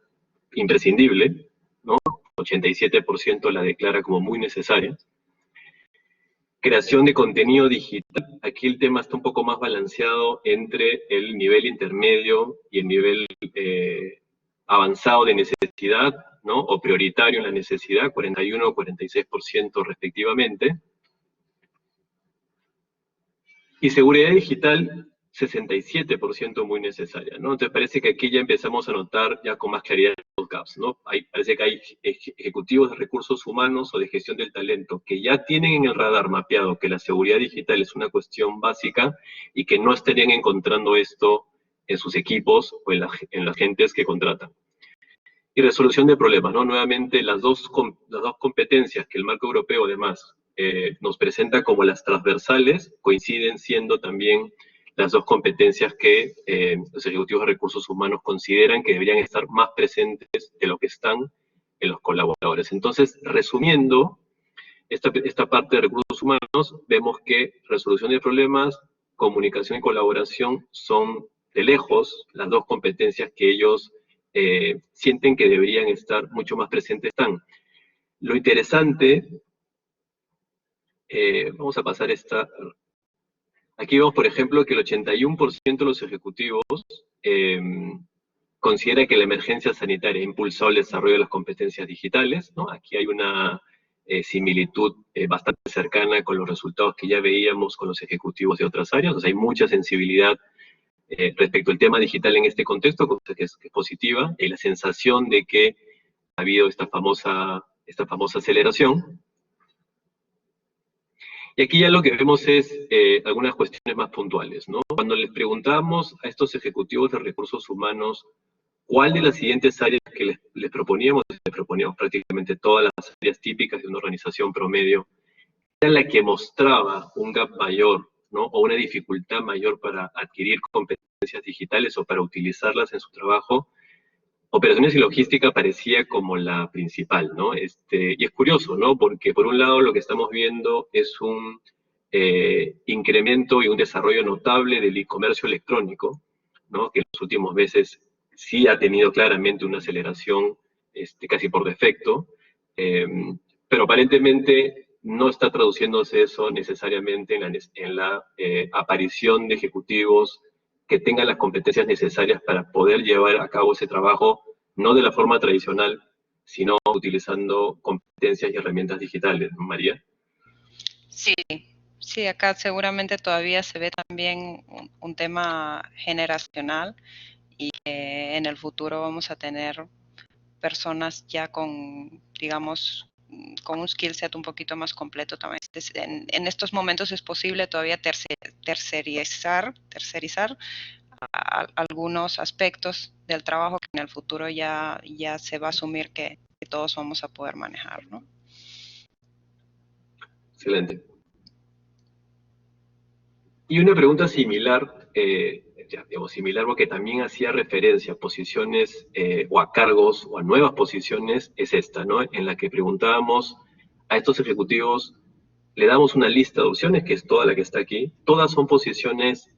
imprescindible, ¿no? 87% la declara como muy necesaria. Creación de contenido digital, aquí el tema está un poco más balanceado entre el nivel intermedio y el nivel avanzado de necesidad, ¿no? O prioritario en la necesidad, 41 o 46% respectivamente. Y seguridad digital, 67% muy necesaria, ¿no? Entonces parece que aquí ya empezamos a notar ya con más claridad los gaps, ¿no? Parece que hay ejecutivos de recursos humanos o de gestión del talento que ya tienen en el radar mapeado que la seguridad digital es una cuestión básica y que no estarían encontrando esto en sus equipos o en las gentes que contratan. Y resolución de problemas, ¿no? Nuevamente, las dos competencias que el marco europeo, además, nos presenta como las transversales, coinciden siendo también las dos competencias que los ejecutivos de recursos humanos consideran que deberían estar más presentes de lo que están en los colaboradores. Entonces, resumiendo esta parte de recursos humanos, vemos que resolución de problemas, comunicación y colaboración son de lejos las dos competencias que ellos sienten que deberían estar mucho más presentes. Lo interesante, vamos a pasar aquí vemos, por ejemplo, que el 81% de los ejecutivos considera que la emergencia sanitaria ha impulsado el desarrollo de las competencias digitales, ¿no? Aquí hay una similitud bastante cercana con los resultados que ya veíamos con los ejecutivos de otras áreas. O sea, hay mucha sensibilidad respecto al tema digital en este contexto, cosa que es positiva, y la sensación de que ha habido esta famosa aceleración. Y aquí ya lo que vemos es algunas cuestiones más puntuales, ¿no? Cuando les preguntamos a estos ejecutivos de recursos humanos cuál de las siguientes áreas que les proponíamos prácticamente todas las áreas típicas de una organización promedio, era la que mostraba un gap mayor, ¿no? O una dificultad mayor para adquirir competencias digitales o para utilizarlas en su trabajo, operaciones y logística parecía como la principal, ¿no? Y es curioso, ¿no? Porque por un lado lo que estamos viendo es un incremento y un desarrollo notable del e-comercio electrónico, ¿no? Que en los últimos meses sí ha tenido claramente una aceleración casi por defecto, pero aparentemente no está traduciéndose eso necesariamente en la aparición de ejecutivos que tengan las competencias necesarias para poder llevar a cabo ese trabajo, no de la forma tradicional, sino utilizando competencias y herramientas digitales, ¿no, María? Sí, sí, acá seguramente todavía se ve también un tema generacional y que en el futuro vamos a tener personas ya con, digamos, con un skill set un poquito más completo también. En estos momentos es posible todavía tercerizar algunos aspectos del trabajo que en el futuro ya se va a asumir que todos vamos a poder manejar, ¿no? Excelente. Y una pregunta similar, digamos similar porque también hacía referencia a posiciones o a cargos o a nuevas posiciones, es esta, ¿no? En la que preguntábamos a estos ejecutivos, le damos una lista de opciones, que es toda la que está aquí. Todas son posiciones,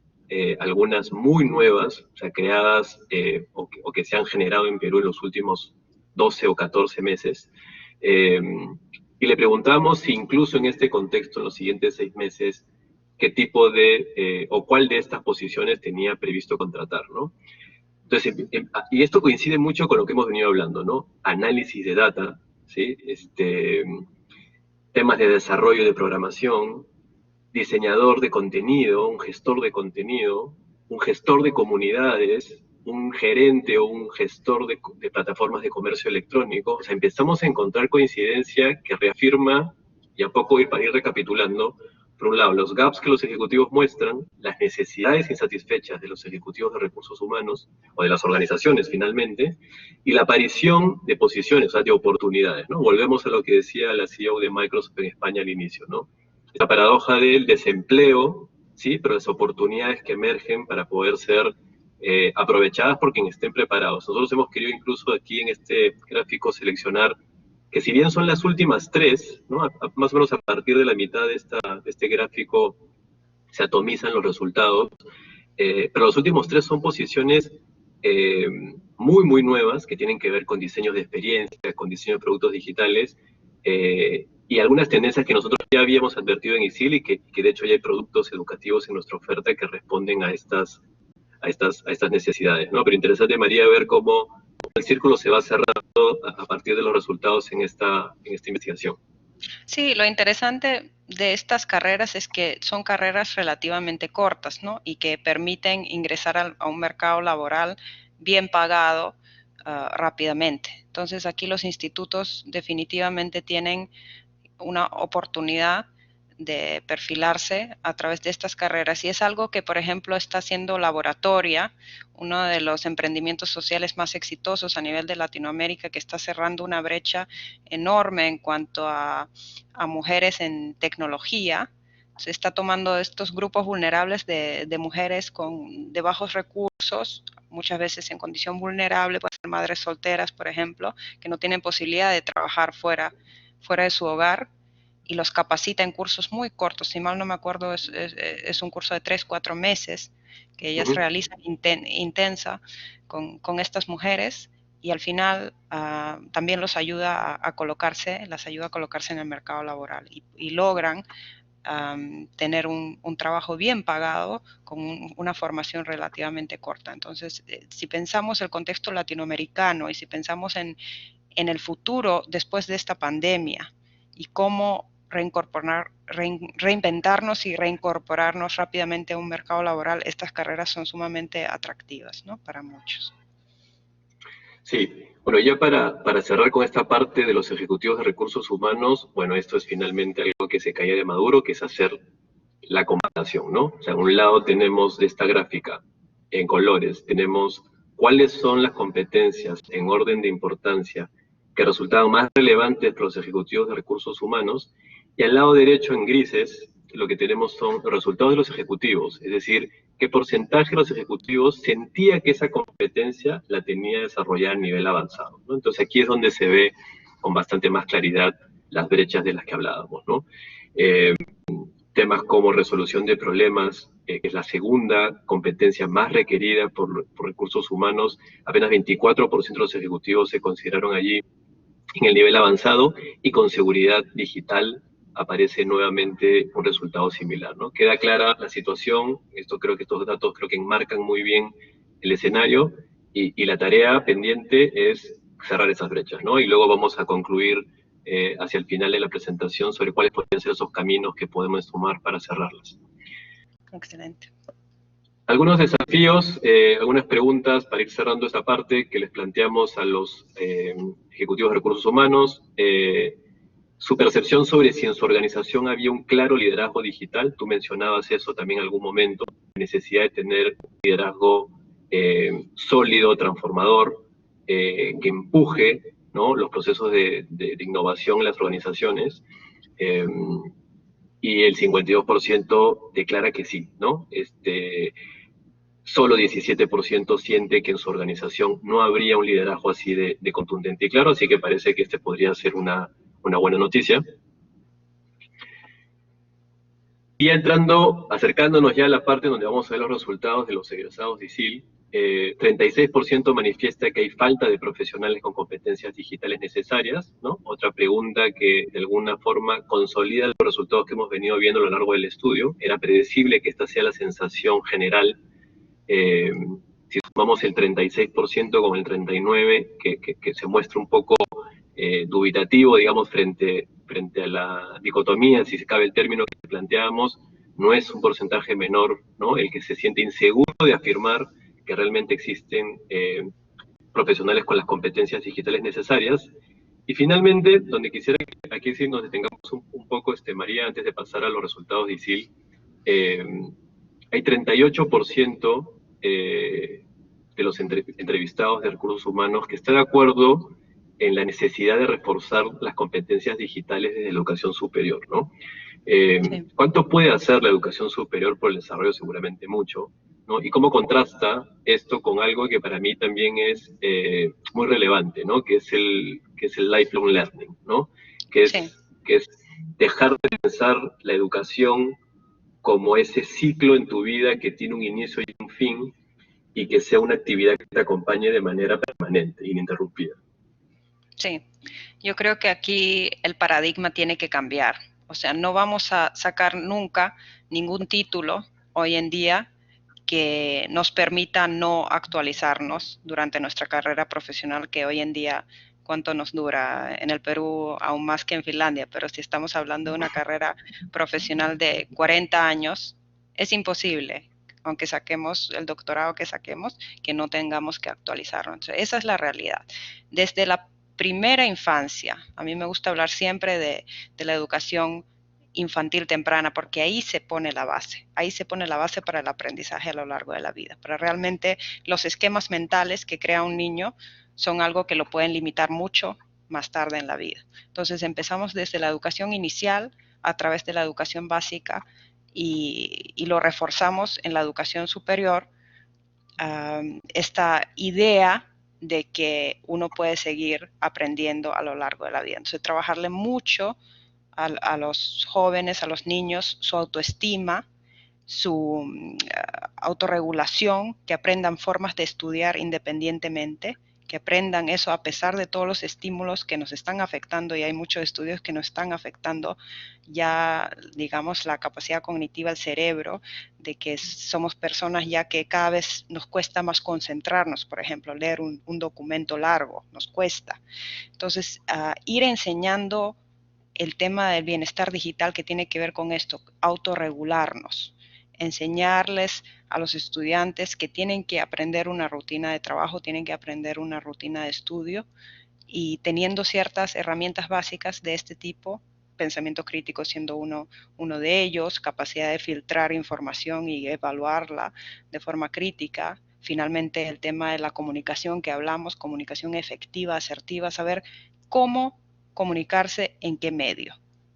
algunas muy nuevas, o sea, creadas o que se han generado en Perú en los últimos 12 o 14 meses. Y le preguntamos si incluso en este contexto, en los siguientes 6 meses, qué tipo de, o cuál de estas posiciones tenía previsto contratar, ¿no? Entonces, y esto coincide mucho con lo que hemos venido hablando, ¿no? Análisis de data, ¿sí? Temas de desarrollo de programación, diseñador de contenido, un gestor de contenido, un gestor de comunidades, un gerente o un gestor de plataformas de comercio electrónico. O sea, empezamos a encontrar coincidencia que reafirma, y a poco para ir recapitulando, por un lado, los gaps que los ejecutivos muestran, las necesidades insatisfechas de los ejecutivos de recursos humanos, o de las organizaciones finalmente, y la aparición de posiciones, o sea, de oportunidades, ¿no? Volvemos a lo que decía la CEO de Microsoft en España al inicio, ¿no? La paradoja del desempleo, ¿sí? Pero las oportunidades que emergen para poder ser aprovechadas por quienes estén preparados. Nosotros hemos querido incluso aquí en este gráfico seleccionar que si bien son las últimas tres, ¿no? Más o menos a partir de la mitad de este gráfico se atomizan los resultados, pero los últimos tres son posiciones muy, muy nuevas que tienen que ver con diseños de experiencia, con diseño de productos digitales, y algunas tendencias que nosotros ya habíamos advertido en ISIL y que de hecho ya hay productos educativos en nuestra oferta que responden a estas necesidades, ¿no? Pero interesante, María, ver cómo el círculo se va cerrando a partir de los resultados en esta investigación. Sí, lo interesante de estas carreras es que son carreras relativamente cortas, ¿no? Y que permiten ingresar a un mercado laboral bien pagado rápidamente. Entonces aquí los institutos definitivamente tienen una oportunidad de perfilarse a través de estas carreras y es algo que, por ejemplo, está haciendo Laboratoria, uno de los emprendimientos sociales más exitosos a nivel de Latinoamérica, que está cerrando una brecha enorme en cuanto a mujeres en tecnología. Se está tomando estos grupos vulnerables de mujeres de bajos recursos, muchas veces en condición vulnerable, pueden ser madres solteras, por ejemplo, que no tienen posibilidad de trabajar fuera de su hogar y los capacita en cursos muy cortos. Si mal no me acuerdo, es un curso de 3, 4 meses que ellas realizan intensa con estas mujeres y al final también los ayuda a colocarse, las ayuda a colocarse en el mercado laboral y logran tener un trabajo bien pagado con una formación relativamente corta. Entonces, si pensamos el contexto latinoamericano y si pensamos en el futuro después de esta pandemia y cómo reinventarnos y reincorporarnos rápidamente a un mercado laboral, estas carreras son sumamente atractivas, ¿no? Para muchos. Sí, bueno, ya para cerrar con esta parte de los ejecutivos de recursos humanos, bueno, esto es finalmente algo que se caía de Maduro, que es hacer la comparación, ¿no? O sea, a un lado tenemos de esta gráfica, en colores, tenemos cuáles son las competencias en orden de importancia que resultaban más relevantes para los ejecutivos de recursos humanos, y al lado derecho, en grises, lo que tenemos son los resultados de los ejecutivos, es decir, qué porcentaje de los ejecutivos sentía que esa competencia la tenía desarrollada a nivel avanzado, ¿no? Entonces aquí es donde se ve con bastante más claridad las brechas de las que hablábamos, ¿no? Temas como resolución de problemas, que es la segunda competencia más requerida por recursos humanos, apenas 24% de los ejecutivos se consideraron allí en el nivel avanzado, y con seguridad digital aparece nuevamente un resultado similar, ¿no? Queda clara la situación, estos datos creo que enmarcan muy bien el escenario, y la tarea pendiente es cerrar esas brechas, ¿no? Y luego vamos a concluir hacia el final de la presentación sobre cuáles podrían ser esos caminos que podemos tomar para cerrarlas. Excelente. Algunos desafíos, algunas preguntas para ir cerrando esta parte que les planteamos a los ejecutivos de recursos humanos. Su percepción sobre si en su organización había un claro liderazgo digital. Tú mencionabas eso también en algún momento, la necesidad de tener un liderazgo sólido, transformador, que empuje, ¿no?, los procesos de innovación en las organizaciones. Y el 52% declara que sí, ¿no? Solo 17% siente que en su organización no habría un liderazgo así de contundente y claro, así que parece que podría ser una buena noticia. Y acercándonos ya a la parte donde vamos a ver los resultados de los egresados de ISIL, 36% manifiesta que hay falta de profesionales con competencias digitales necesarias, ¿no? Otra pregunta que de alguna forma consolida los resultados que hemos venido viendo a lo largo del estudio. Era predecible que esta sea la sensación general. Si sumamos el 36% con el 39%, que se muestra un poco dubitativo, digamos, frente a la dicotomía, si se cabe el término que planteábamos, no es un porcentaje menor, ¿no?, el que se siente inseguro de afirmar que realmente existen profesionales con las competencias digitales necesarias. Y finalmente, donde quisiera que aquí sí nos detengamos un poco, María, antes de pasar a los resultados de ISIL, hay 38% de los entrevistados de recursos humanos que está de acuerdo en la necesidad de reforzar las competencias digitales desde la educación superior, ¿no? Sí. ¿Cuánto puede hacer la educación superior por el desarrollo? Seguramente mucho, ¿no? ¿Y cómo contrasta esto con algo que para mí también es muy relevante, ¿no?, que es el lifelong learning, ¿no? Que es dejar de pensar la educación como ese ciclo en tu vida que tiene un inicio y un fin, y que sea una actividad que te acompañe de manera permanente, ininterrumpida. Sí, yo creo que aquí el paradigma tiene que cambiar. O sea, no vamos a sacar nunca ningún título hoy en día que nos permita no actualizarnos durante nuestra carrera profesional, que hoy en día, ¿cuánto nos dura? En el Perú aún más que en Finlandia, pero si estamos hablando de una carrera profesional de 40 años, es imposible, aunque saquemos el doctorado que saquemos, que no tengamos que actualizarnos. Entonces, esa es la realidad. Desde la primera infancia, a mí me gusta hablar siempre de la educación infantil temprana, porque ahí se pone la base para el aprendizaje a lo largo de la vida. Pero realmente los esquemas mentales que crea un niño son algo que lo pueden limitar mucho más tarde en la vida. Entonces empezamos desde la educación inicial a través de la educación básica y lo reforzamos en la educación superior, esta idea de que uno puede seguir aprendiendo a lo largo de la vida. Entonces trabajarle mucho a los jóvenes, a los niños, su autoestima, su autorregulación, que aprendan formas de estudiar independientemente, que aprendan eso a pesar de todos los estímulos que nos están afectando, y hay muchos estudios que nos están afectando ya, digamos, la capacidad cognitiva del cerebro, de que somos personas ya que cada vez nos cuesta más concentrarnos, por ejemplo, leer un documento largo, nos cuesta. Entonces, ir enseñando el tema del bienestar digital que tiene que ver con esto, autorregularnos, enseñarles a los estudiantes que tienen que aprender una rutina de trabajo, tienen que aprender una rutina de estudio, y teniendo ciertas herramientas básicas de este tipo, pensamiento crítico siendo uno de ellos, capacidad de filtrar información y evaluarla de forma crítica. Finalmente, el tema de la comunicación que hablamos, comunicación efectiva, asertiva, saber cómo comunicarse en qué medio.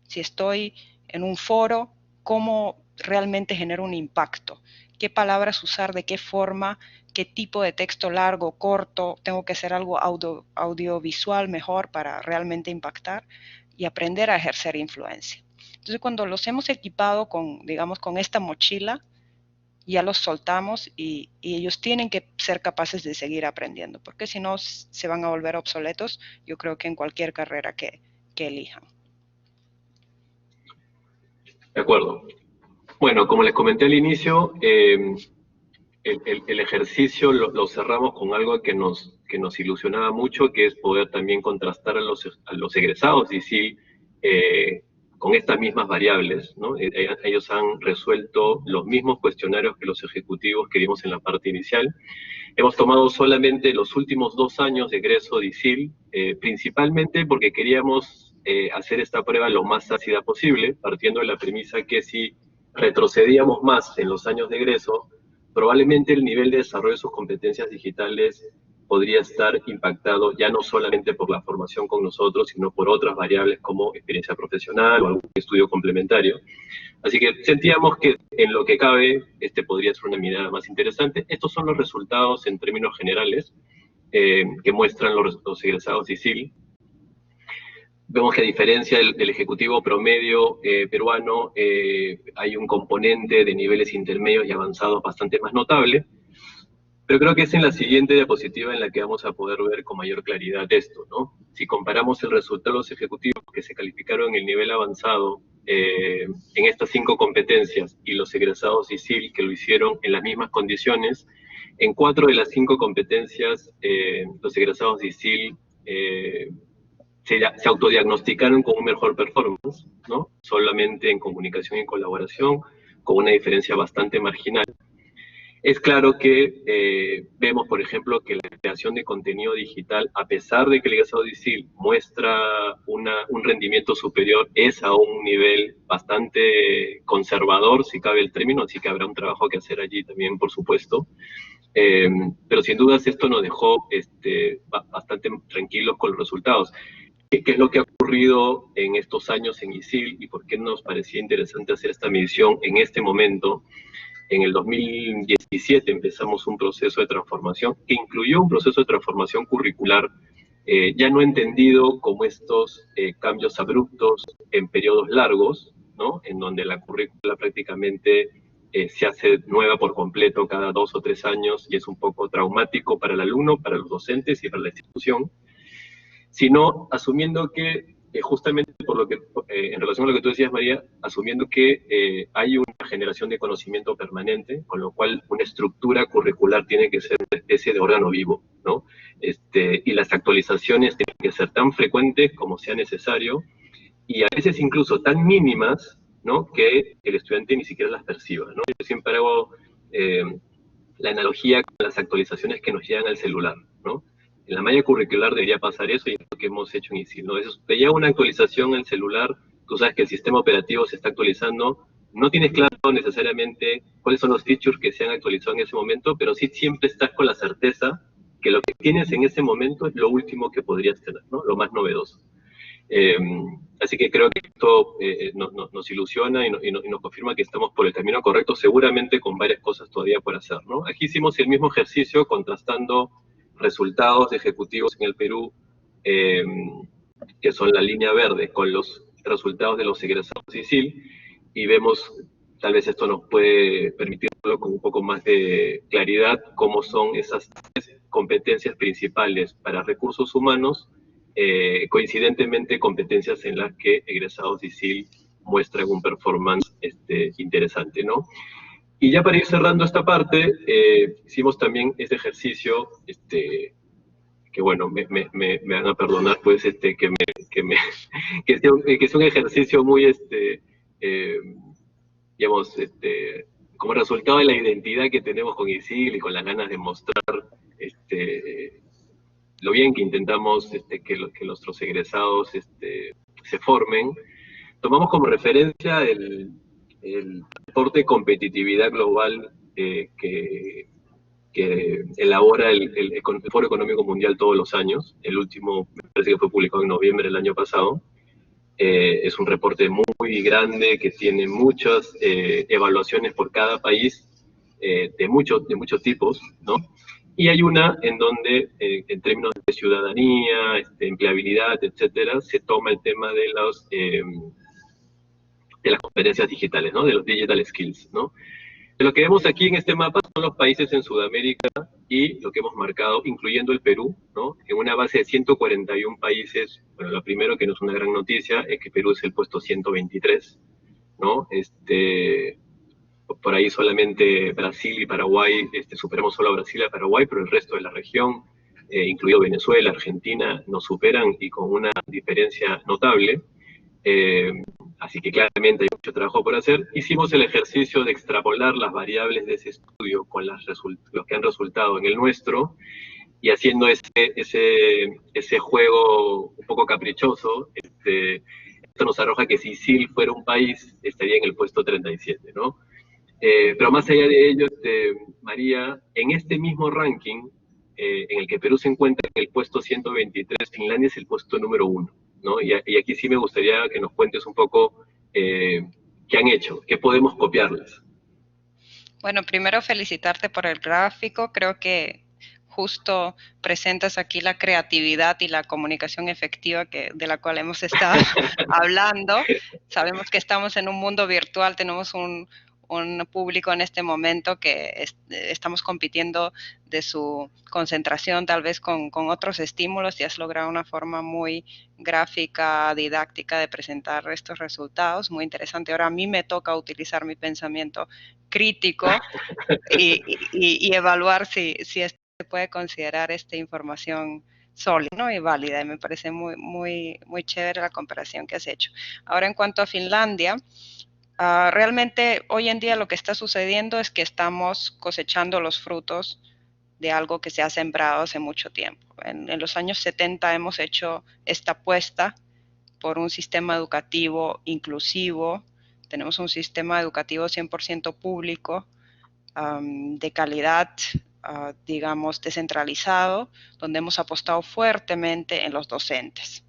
Si estoy en un foro, cómo realmente genera un impacto, qué palabras usar, de qué forma, qué tipo de texto largo, corto, tengo que hacer algo audiovisual mejor para realmente impactar y aprender a ejercer influencia. Entonces, cuando los hemos equipado con, digamos, con esta mochila, ya los soltamos y ellos tienen que ser capaces de seguir aprendiendo, porque si no se van a volver obsoletos, yo creo que en cualquier carrera que elijan. De acuerdo. Bueno, como les comenté al inicio, el ejercicio lo cerramos con algo que nos ilusionaba mucho, que es poder también contrastar a los egresados y sí, con estas mismas variables, ¿no? Ellos han resuelto los mismos cuestionarios que los ejecutivos que vimos en la parte inicial. Hemos tomado solamente los últimos 2 años de egreso de ISIL, principalmente porque queríamos hacer esta prueba lo más ácida posible, partiendo de la premisa que si retrocedíamos más en los años de egreso, probablemente el nivel de desarrollo de sus competencias digitales podría estar impactado ya no solamente por la formación con nosotros, sino por otras variables como experiencia profesional o algún estudio complementario. Así que sentíamos que en lo que cabe, este podría ser una mirada más interesante. Estos son los resultados en términos generales que muestran los egresados de ISIL. Vemos que a diferencia del ejecutivo promedio peruano, hay un componente de niveles intermedios y avanzados bastante más notable, pero creo que es en la siguiente diapositiva en la que vamos a poder ver con mayor claridad esto, ¿no? Si comparamos el resultado de los ejecutivos que se calificaron en el nivel avanzado en estas 5 competencias y los egresados ISIL que lo hicieron en las mismas condiciones, en 4 de las 5 competencias los egresados de ISIL se autodiagnosticaron con un mejor performance, ¿no? Solamente en comunicación y colaboración, con una diferencia bastante marginal. Es claro que vemos, por ejemplo, que la creación de contenido digital, a pesar de que el egresado de ISIL muestra un rendimiento superior, es a un nivel bastante conservador, si cabe el término, así que habrá un trabajo que hacer allí también, por supuesto. Pero sin dudas esto nos dejó bastante tranquilos con los resultados. ¿Qué es lo que ha ocurrido en estos años en ISIL y por qué nos parecía interesante hacer esta medición en este momento? En el 2017 empezamos un proceso de transformación que incluyó un proceso de transformación curricular, ya no entendido como estos cambios abruptos en periodos largos, ¿no? En donde la currícula prácticamente se hace nueva por completo cada 2 o 3 años y es un poco traumático para el alumno, para los docentes y para la institución, sino asumiendo que justamente por lo que, en relación a lo que tú decías, María, asumiendo que hay una generación de conocimiento permanente, con lo cual una estructura curricular tiene que ser una especie de órgano vivo, ¿no? Y las actualizaciones tienen que ser tan frecuentes como sea necesario, y a veces incluso tan mínimas, ¿no? Que el estudiante ni siquiera las perciba, ¿no? Yo siempre hago la analogía con las actualizaciones que nos llegan al celular, ¿no? En la malla curricular debería pasar eso y es lo que hemos hecho en ISIL, ¿no? Te llega una actualización al celular, tú sabes que el sistema operativo se está actualizando, no tienes claro necesariamente cuáles son los features que se han actualizado en ese momento, pero sí siempre estás con la certeza que lo que tienes en ese momento es lo último que podrías tener, ¿no? Lo más novedoso. Así que creo que esto nos ilusiona y nos confirma que estamos por el camino correcto, seguramente con varias cosas todavía por hacer, ¿no? Aquí hicimos el mismo ejercicio contrastando resultados de ejecutivos en el Perú, que son la línea verde, con los resultados de los egresados de ISIL, y vemos, tal vez esto nos puede permitir verlo con un poco más de claridad, cómo son esas 3 competencias principales para recursos humanos, coincidentemente competencias en las que egresados de ISIL muestran un performance interesante, ¿no? Y ya para ir cerrando esta parte, hicimos también este ejercicio que que bueno, me van a perdonar pues que es un ejercicio muy eh, digamos, como resultado de la identidad que tenemos con ISIL y con las ganas de mostrar lo bien que intentamos que nuestros egresados se formen, tomamos como referencia el reporte de competitividad global que elabora el Foro Económico Mundial todos los años. El último, me parece que fue publicado en noviembre del año pasado. Es un reporte muy grande que tiene muchas evaluaciones por cada país de muchos tipos, ¿no? Y hay una en donde, en términos de ciudadanía, empleabilidad, etcétera, se toma el tema de las competencias digitales, ¿no? De los digital skills, ¿no? Lo que vemos aquí en este mapa son los países en Sudamérica y lo que hemos marcado, incluyendo el Perú, ¿no? En una base de 141 países. Bueno, lo primero, que no es una gran noticia, es que Perú es el puesto 123, ¿no? Por ahí solamente Brasil y Paraguay, superamos solo a Brasil y a Paraguay, pero el resto de la región, incluido Venezuela, Argentina, nos superan y con una diferencia notable. Eh, Así que claramente hay mucho trabajo por hacer. Hicimos el ejercicio de extrapolar las variables de ese estudio con los que han resultado en el nuestro, y haciendo ese juego un poco caprichoso, esto nos arroja que si ISIL fuera un país, estaría en el puesto 37, ¿no? Pero más allá de ello, María, en este mismo ranking, en el que Perú se encuentra en el puesto 123, Finlandia es el puesto número 1, ¿no? Y aquí sí me gustaría que nos cuentes un poco qué han hecho, qué podemos copiarles. Bueno, primero felicitarte por el gráfico. Creo que justo presentas aquí la creatividad y la comunicación efectiva de la cual hemos estado hablando. Sabemos que estamos en un mundo virtual, tenemos un público en este momento que estamos compitiendo de su concentración tal vez con otros estímulos, y has logrado una forma muy gráfica, didáctica de presentar estos resultados, muy interesante. Ahora a mí me toca utilizar mi pensamiento crítico y evaluar si se puede considerar esta información sólida, ¿no? Y válida, y me parece muy chévere la comparación que has hecho. Ahora, en cuanto a Finlandia, realmente hoy en día lo que está sucediendo es que estamos cosechando los frutos de algo que se ha sembrado hace mucho tiempo. En los años 70 hemos hecho esta apuesta por un sistema educativo inclusivo. Tenemos un sistema educativo 100% público, de calidad, digamos, descentralizado, donde hemos apostado fuertemente en los docentes,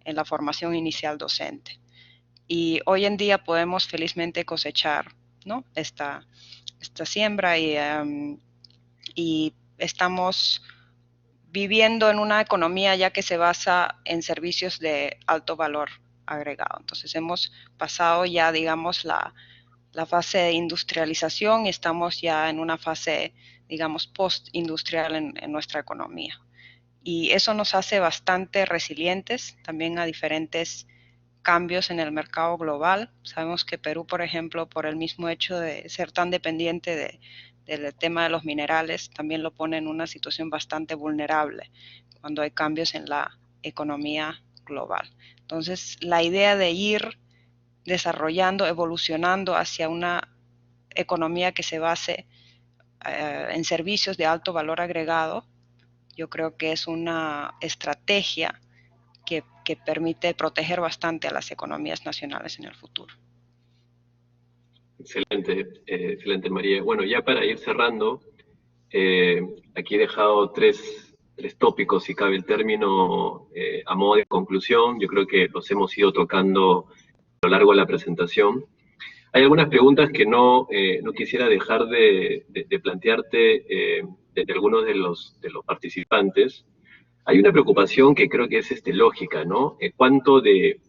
en la formación inicial docente. Y hoy en día podemos felizmente cosechar, ¿no? esta siembra, y estamos viviendo en una economía ya que se basa en servicios de alto valor agregado. Entonces hemos pasado ya, digamos, la fase de industrialización, y estamos ya en una fase, digamos, post-industrial en nuestra economía. Y eso nos hace bastante resilientes también a diferentes cambios en el mercado global. Sabemos que Perú, por ejemplo, por el mismo hecho de ser tan dependiente del tema de los minerales, también lo pone en una situación bastante vulnerable cuando hay cambios en la economía global. Entonces, la idea de ir desarrollando, evolucionando hacia una economía que se base en servicios de alto valor agregado, yo creo que es una estrategia que permite proteger bastante a las economías nacionales en el futuro. Excelente, María. Bueno, ya para ir cerrando, aquí he dejado tres tópicos, si cabe el término, a modo de conclusión. Yo creo que los hemos ido tocando a lo largo de la presentación. Hay algunas preguntas que no quisiera dejar de plantearte de algunos de los participantes. Hay una preocupación que creo que es lógica, ¿no? ¿Cuánto de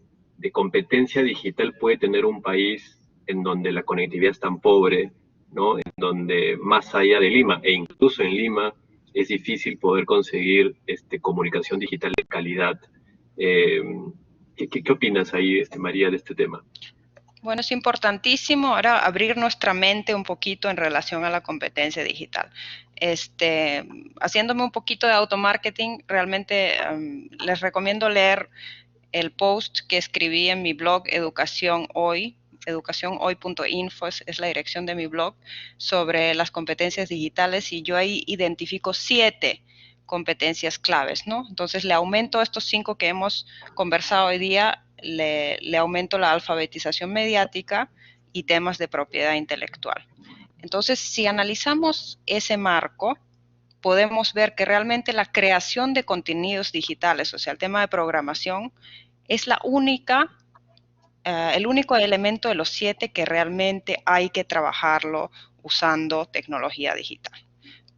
competencia digital puede tener un país en donde la conectividad es tan pobre, ¿no? En donde más allá de Lima, e incluso en Lima, es difícil poder conseguir comunicación digital de calidad. ¿Qué opinas ahí, María, de este tema? Bueno, es importantísimo ahora abrir nuestra mente un poquito en relación a la competencia digital. Haciéndome un poquito de automarketing, realmente les recomiendo leer el post que escribí en mi blog Educación Hoy. Educacionhoy.info es la dirección de mi blog sobre las competencias digitales, y yo ahí identifico 7 competencias claves, ¿no? Entonces le aumento a estos 5 que hemos conversado hoy día, le aumento la alfabetización mediática y temas de propiedad intelectual. Entonces, si analizamos ese marco, podemos ver que realmente la creación de contenidos digitales, o sea, el tema de programación, es el único elemento de los 7 que realmente hay que trabajarlo usando tecnología digital.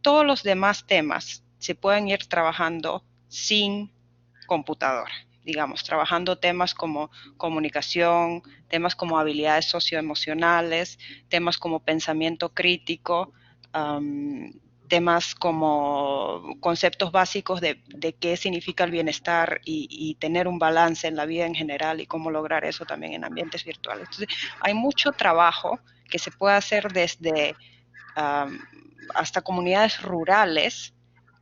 Todos los demás temas se pueden ir trabajando sin computadora, digamos, trabajando temas como comunicación, temas como habilidades socioemocionales, temas como pensamiento crítico, temas como conceptos básicos de qué significa el bienestar y tener un balance en la vida en general y cómo lograr eso también en ambientes virtuales. Entonces, hay mucho trabajo que se puede hacer desde hasta comunidades rurales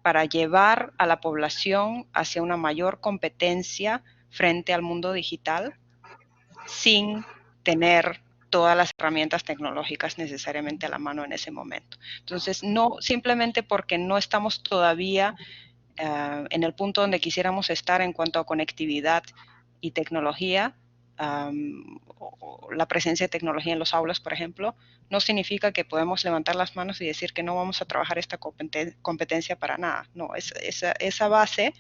para llevar a la población hacia una mayor competencia frente al mundo digital sin tener todas las herramientas tecnológicas necesariamente a la mano en ese momento. Entonces, no simplemente porque no estamos todavía en el punto donde quisiéramos estar en cuanto a conectividad y tecnología, o la presencia de tecnología en los aulas, por ejemplo, no significa que podemos levantar las manos y decir que no vamos a trabajar esta competencia para nada. No, esa base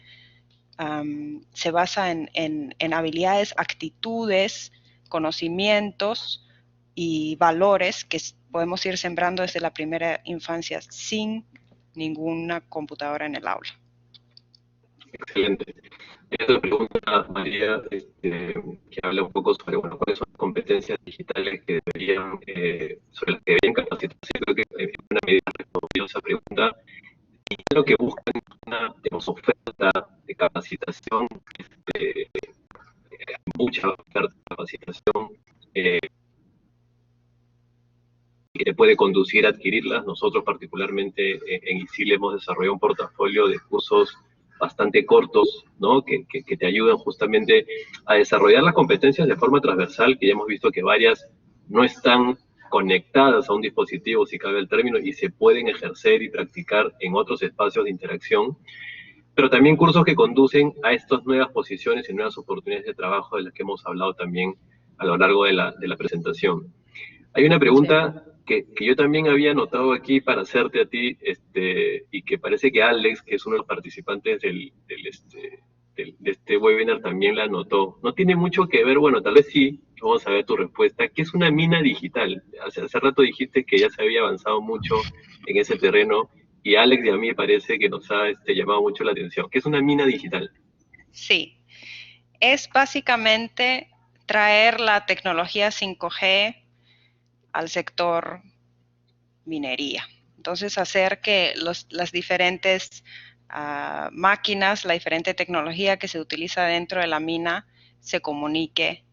se basa en habilidades, actitudes, conocimientos y valores que podemos ir sembrando desde la primera infancia sin ninguna computadora en el aula. Excelente. Esta pregunta, María, que habla un poco sobre bueno, cuáles son las competencias digitales que deberían, sobre las que deberían capacitarse. Creo que en una medida ha respondido esa pregunta. Y lo que buscan es una digamos, oferta de capacitación, mucha oferta de capacitación que te puede conducir a adquirirlas. Nosotros particularmente en ISIL hemos desarrollado un portafolio de cursos bastante cortos, ¿no? que te ayudan justamente a desarrollar las competencias de forma transversal, que ya hemos visto que varias no están conectadas a un dispositivo, si cabe el término, y se pueden ejercer y practicar en otros espacios de interacción, pero también cursos que conducen a estas nuevas posiciones y nuevas oportunidades de trabajo de las que hemos hablado también a lo largo de la presentación. Hay una pregunta que yo también había anotado aquí para hacerte a ti, y que parece que Alex, que es uno de los participantes de este webinar, también la anotó. No tiene mucho que ver, bueno, tal vez sí, vamos a ver tu respuesta. ¿Qué es una mina digital? Hace rato dijiste que ya se había avanzado mucho en ese terreno, y Alex y a mí parece que nos ha llamado mucho la atención. ¿Qué es una mina digital? Sí, es básicamente traer la tecnología 5G al sector minería. Entonces, hacer que las diferentes máquinas, la diferente tecnología que se utiliza dentro de la mina se comunique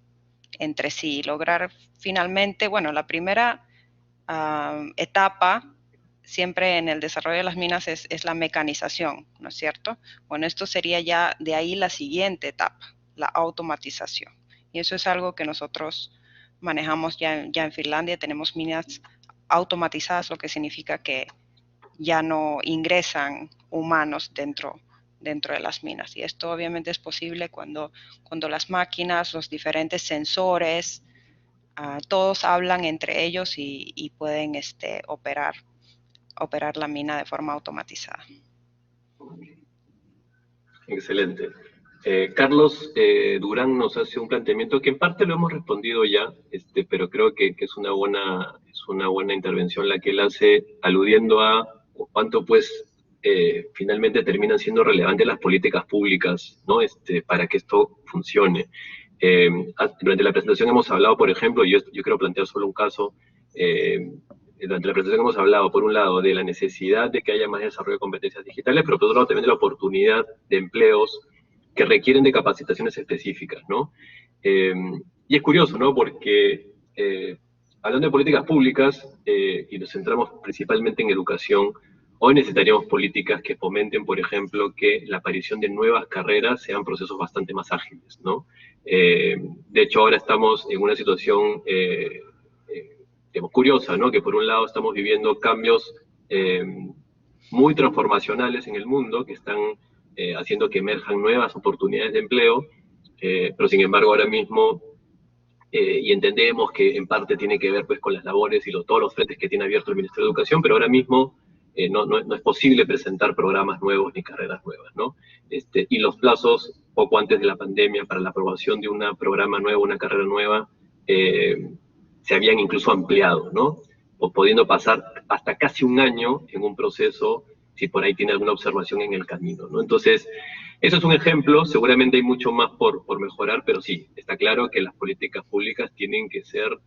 entre sí, lograr finalmente, bueno, la primera etapa siempre en el desarrollo de las minas es la mecanización, ¿no es cierto? Bueno, esto sería ya de ahí la siguiente etapa, la automatización. Y eso es algo que nosotros manejamos ya en Finlandia. Tenemos minas automatizadas, lo que significa que ya no ingresan humanos dentro de las minas. Y esto obviamente es posible cuando las máquinas, los diferentes sensores, todos hablan entre ellos y pueden operar la mina de forma automatizada. Excelente. Carlos Durán nos hace un planteamiento que en parte lo hemos respondido ya, pero creo que es una buena intervención la que él hace, aludiendo a cuánto pues finalmente terminan siendo relevantes las políticas públicas, ¿no? Para que esto funcione. Durante la presentación hemos hablado, por ejemplo, yo quiero plantear solo un caso. Durante la presentación hemos hablado, por un lado, de la necesidad de que haya más desarrollo de competencias digitales, pero por otro lado también de la oportunidad de empleos que requieren de capacitaciones específicas, ¿no? Y es curioso, ¿no? Porque hablando de políticas públicas, y nos centramos principalmente en educación, hoy necesitaríamos políticas que fomenten, por ejemplo, que la aparición de nuevas carreras sean procesos bastante más ágiles, ¿no? De hecho, ahora estamos en una situación digamos, curiosa, ¿no? Que por un lado estamos viviendo cambios muy transformacionales en el mundo que están haciendo que emerjan nuevas oportunidades de empleo, pero sin embargo ahora mismo y entendemos que en parte tiene que ver pues con las labores y todos los frentes que tiene abierto el Ministerio de Educación, pero ahora mismo no es posible presentar programas nuevos ni carreras nuevas, ¿no? Y los plazos poco antes de la pandemia para la aprobación de un programa nuevo, una carrera nueva, se habían incluso ampliado, ¿no? O pudiendo pasar hasta casi un año en un proceso si por ahí tiene alguna observación en el camino, ¿no? Entonces, eso es un ejemplo, seguramente hay mucho más por mejorar, pero sí, está claro que las políticas públicas tienen que ser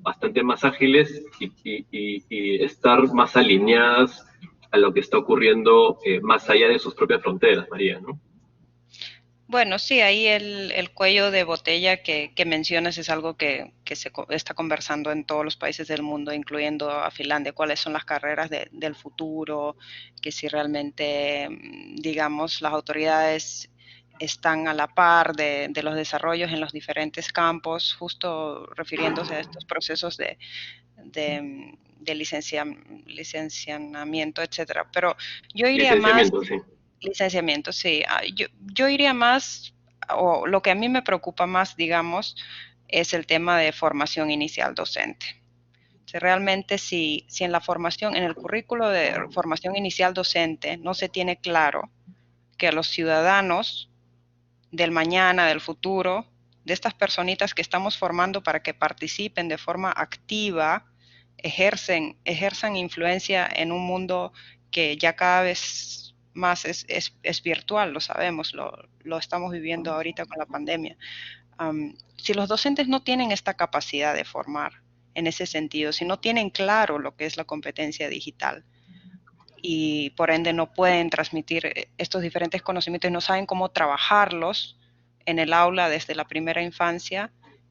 bastante más ágiles y estar más alineadas a lo que está ocurriendo más allá de sus propias fronteras, María, ¿no? Bueno, sí, ahí el cuello de botella que mencionas es algo que se está conversando en todos los países del mundo, incluyendo a Finlandia, cuáles son las carreras del futuro, que si realmente, digamos, las autoridades están a la par de los desarrollos en los diferentes campos, justo refiriéndose a estos procesos de licenciamiento, etcétera. Pero yo iría más. Licenciamiento, sí. Licenciamiento, sí. Yo iría más, o lo que a mí me preocupa más, digamos, es el tema de formación inicial docente. Si realmente si en la formación, en el currículo de formación inicial docente no se tiene claro que los ciudadanos del mañana, del futuro, de estas personitas que estamos formando para que participen de forma activa, ejerzan influencia en un mundo que ya cada vez más es virtual, lo sabemos, lo estamos viviendo ahorita con la pandemia. Si los docentes no tienen esta capacidad de formar en ese sentido, si no tienen claro lo que es la competencia digital, y por ende no pueden transmitir estos diferentes conocimientos y no saben cómo trabajarlos en el aula desde la primera infancia,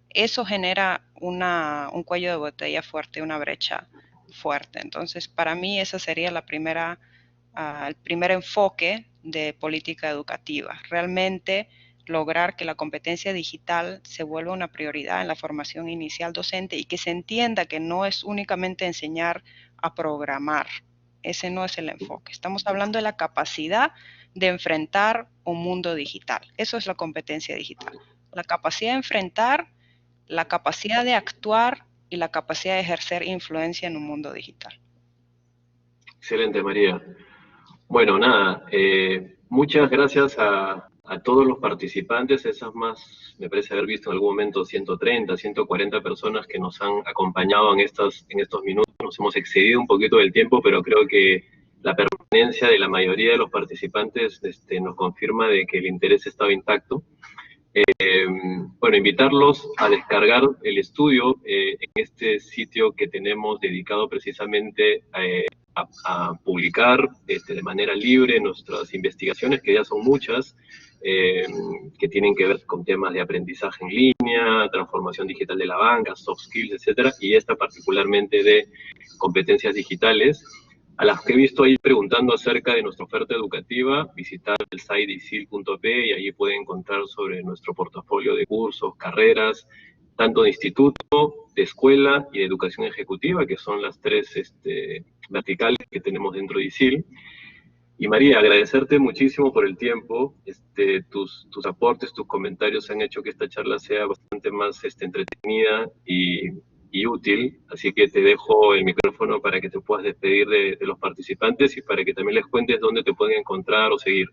eso genera un cuello de botella fuerte, una brecha fuerte. Entonces, para mí esa sería el primer enfoque de política educativa, realmente lograr que la competencia digital se vuelva una prioridad en la formación inicial docente y que se entienda que no es únicamente enseñar a programar. Ese no es el enfoque. Estamos hablando de la capacidad de enfrentar un mundo digital. Eso es la competencia digital. La capacidad de enfrentar, la capacidad de actuar y la capacidad de ejercer influencia en un mundo digital. Excelente, María. Bueno, nada, muchas gracias a todos los participantes, esas más, me parece haber visto en algún momento 130, 140 personas que nos han acompañado en estos minutos. Nos hemos excedido un poquito del tiempo, pero creo que la permanencia de la mayoría de los participantes nos confirma de que el interés estaba intacto. Bueno, invitarlos a descargar el estudio en este sitio que tenemos dedicado precisamente a publicar de manera libre nuestras investigaciones, que ya son muchas, que tienen que ver con temas de aprendizaje en línea, transformación digital de la banca, soft skills, etcétera, y esta particularmente de competencias digitales. A las que he visto ahí preguntando acerca de nuestra oferta educativa, visitar el site isil.p y ahí pueden encontrar sobre nuestro portafolio de cursos, carreras, tanto de instituto, de escuela y de educación ejecutiva, que son las tres verticales que tenemos dentro de ISIL. Y María, agradecerte muchísimo por el tiempo. Tus aportes, tus comentarios han hecho que esta charla sea bastante más entretenida y útil. Así que te dejo el micrófono para que te puedas despedir de los participantes y para que también les cuentes dónde te pueden encontrar o seguir.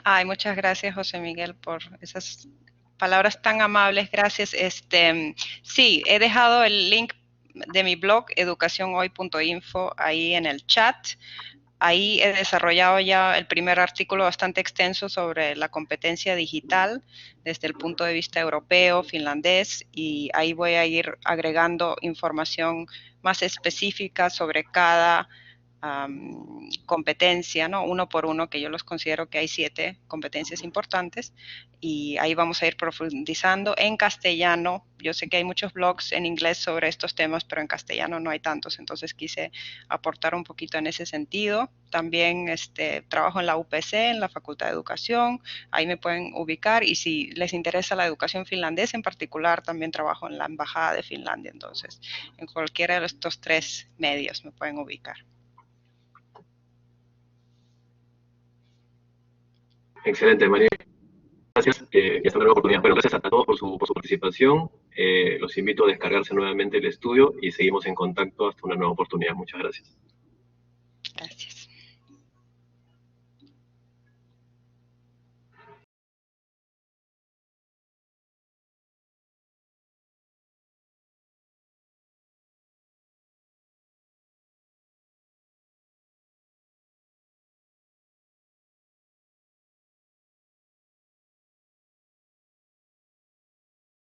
Ay, muchas gracias, José Miguel, por esas palabras tan amables. Gracias. Sí, he dejado el link de mi blog educacionhoy.info ahí en el chat. Ahí he desarrollado ya el primer artículo bastante extenso sobre la competencia digital desde el punto de vista europeo, finlandés, y ahí voy a ir agregando información más específica sobre cada competencia, ¿no? Uno por uno, que yo los considero que hay 7 competencias importantes, y ahí vamos a ir profundizando en castellano. Yo sé que hay muchos blogs en inglés sobre estos temas, pero en castellano no hay tantos, entonces quise aportar un poquito en ese sentido. También trabajo en la UPC, en la Facultad de Educación, ahí me pueden ubicar, y si les interesa la educación finlandesa en particular, también trabajo en la Embajada de Finlandia, entonces en cualquiera de estos 3 medios me pueden ubicar. Excelente, María. Gracias y hasta una nueva oportunidad. Bueno, gracias a todos por su participación. Los invito a descargarse nuevamente el estudio y seguimos en contacto hasta una nueva oportunidad. Muchas gracias. Gracias.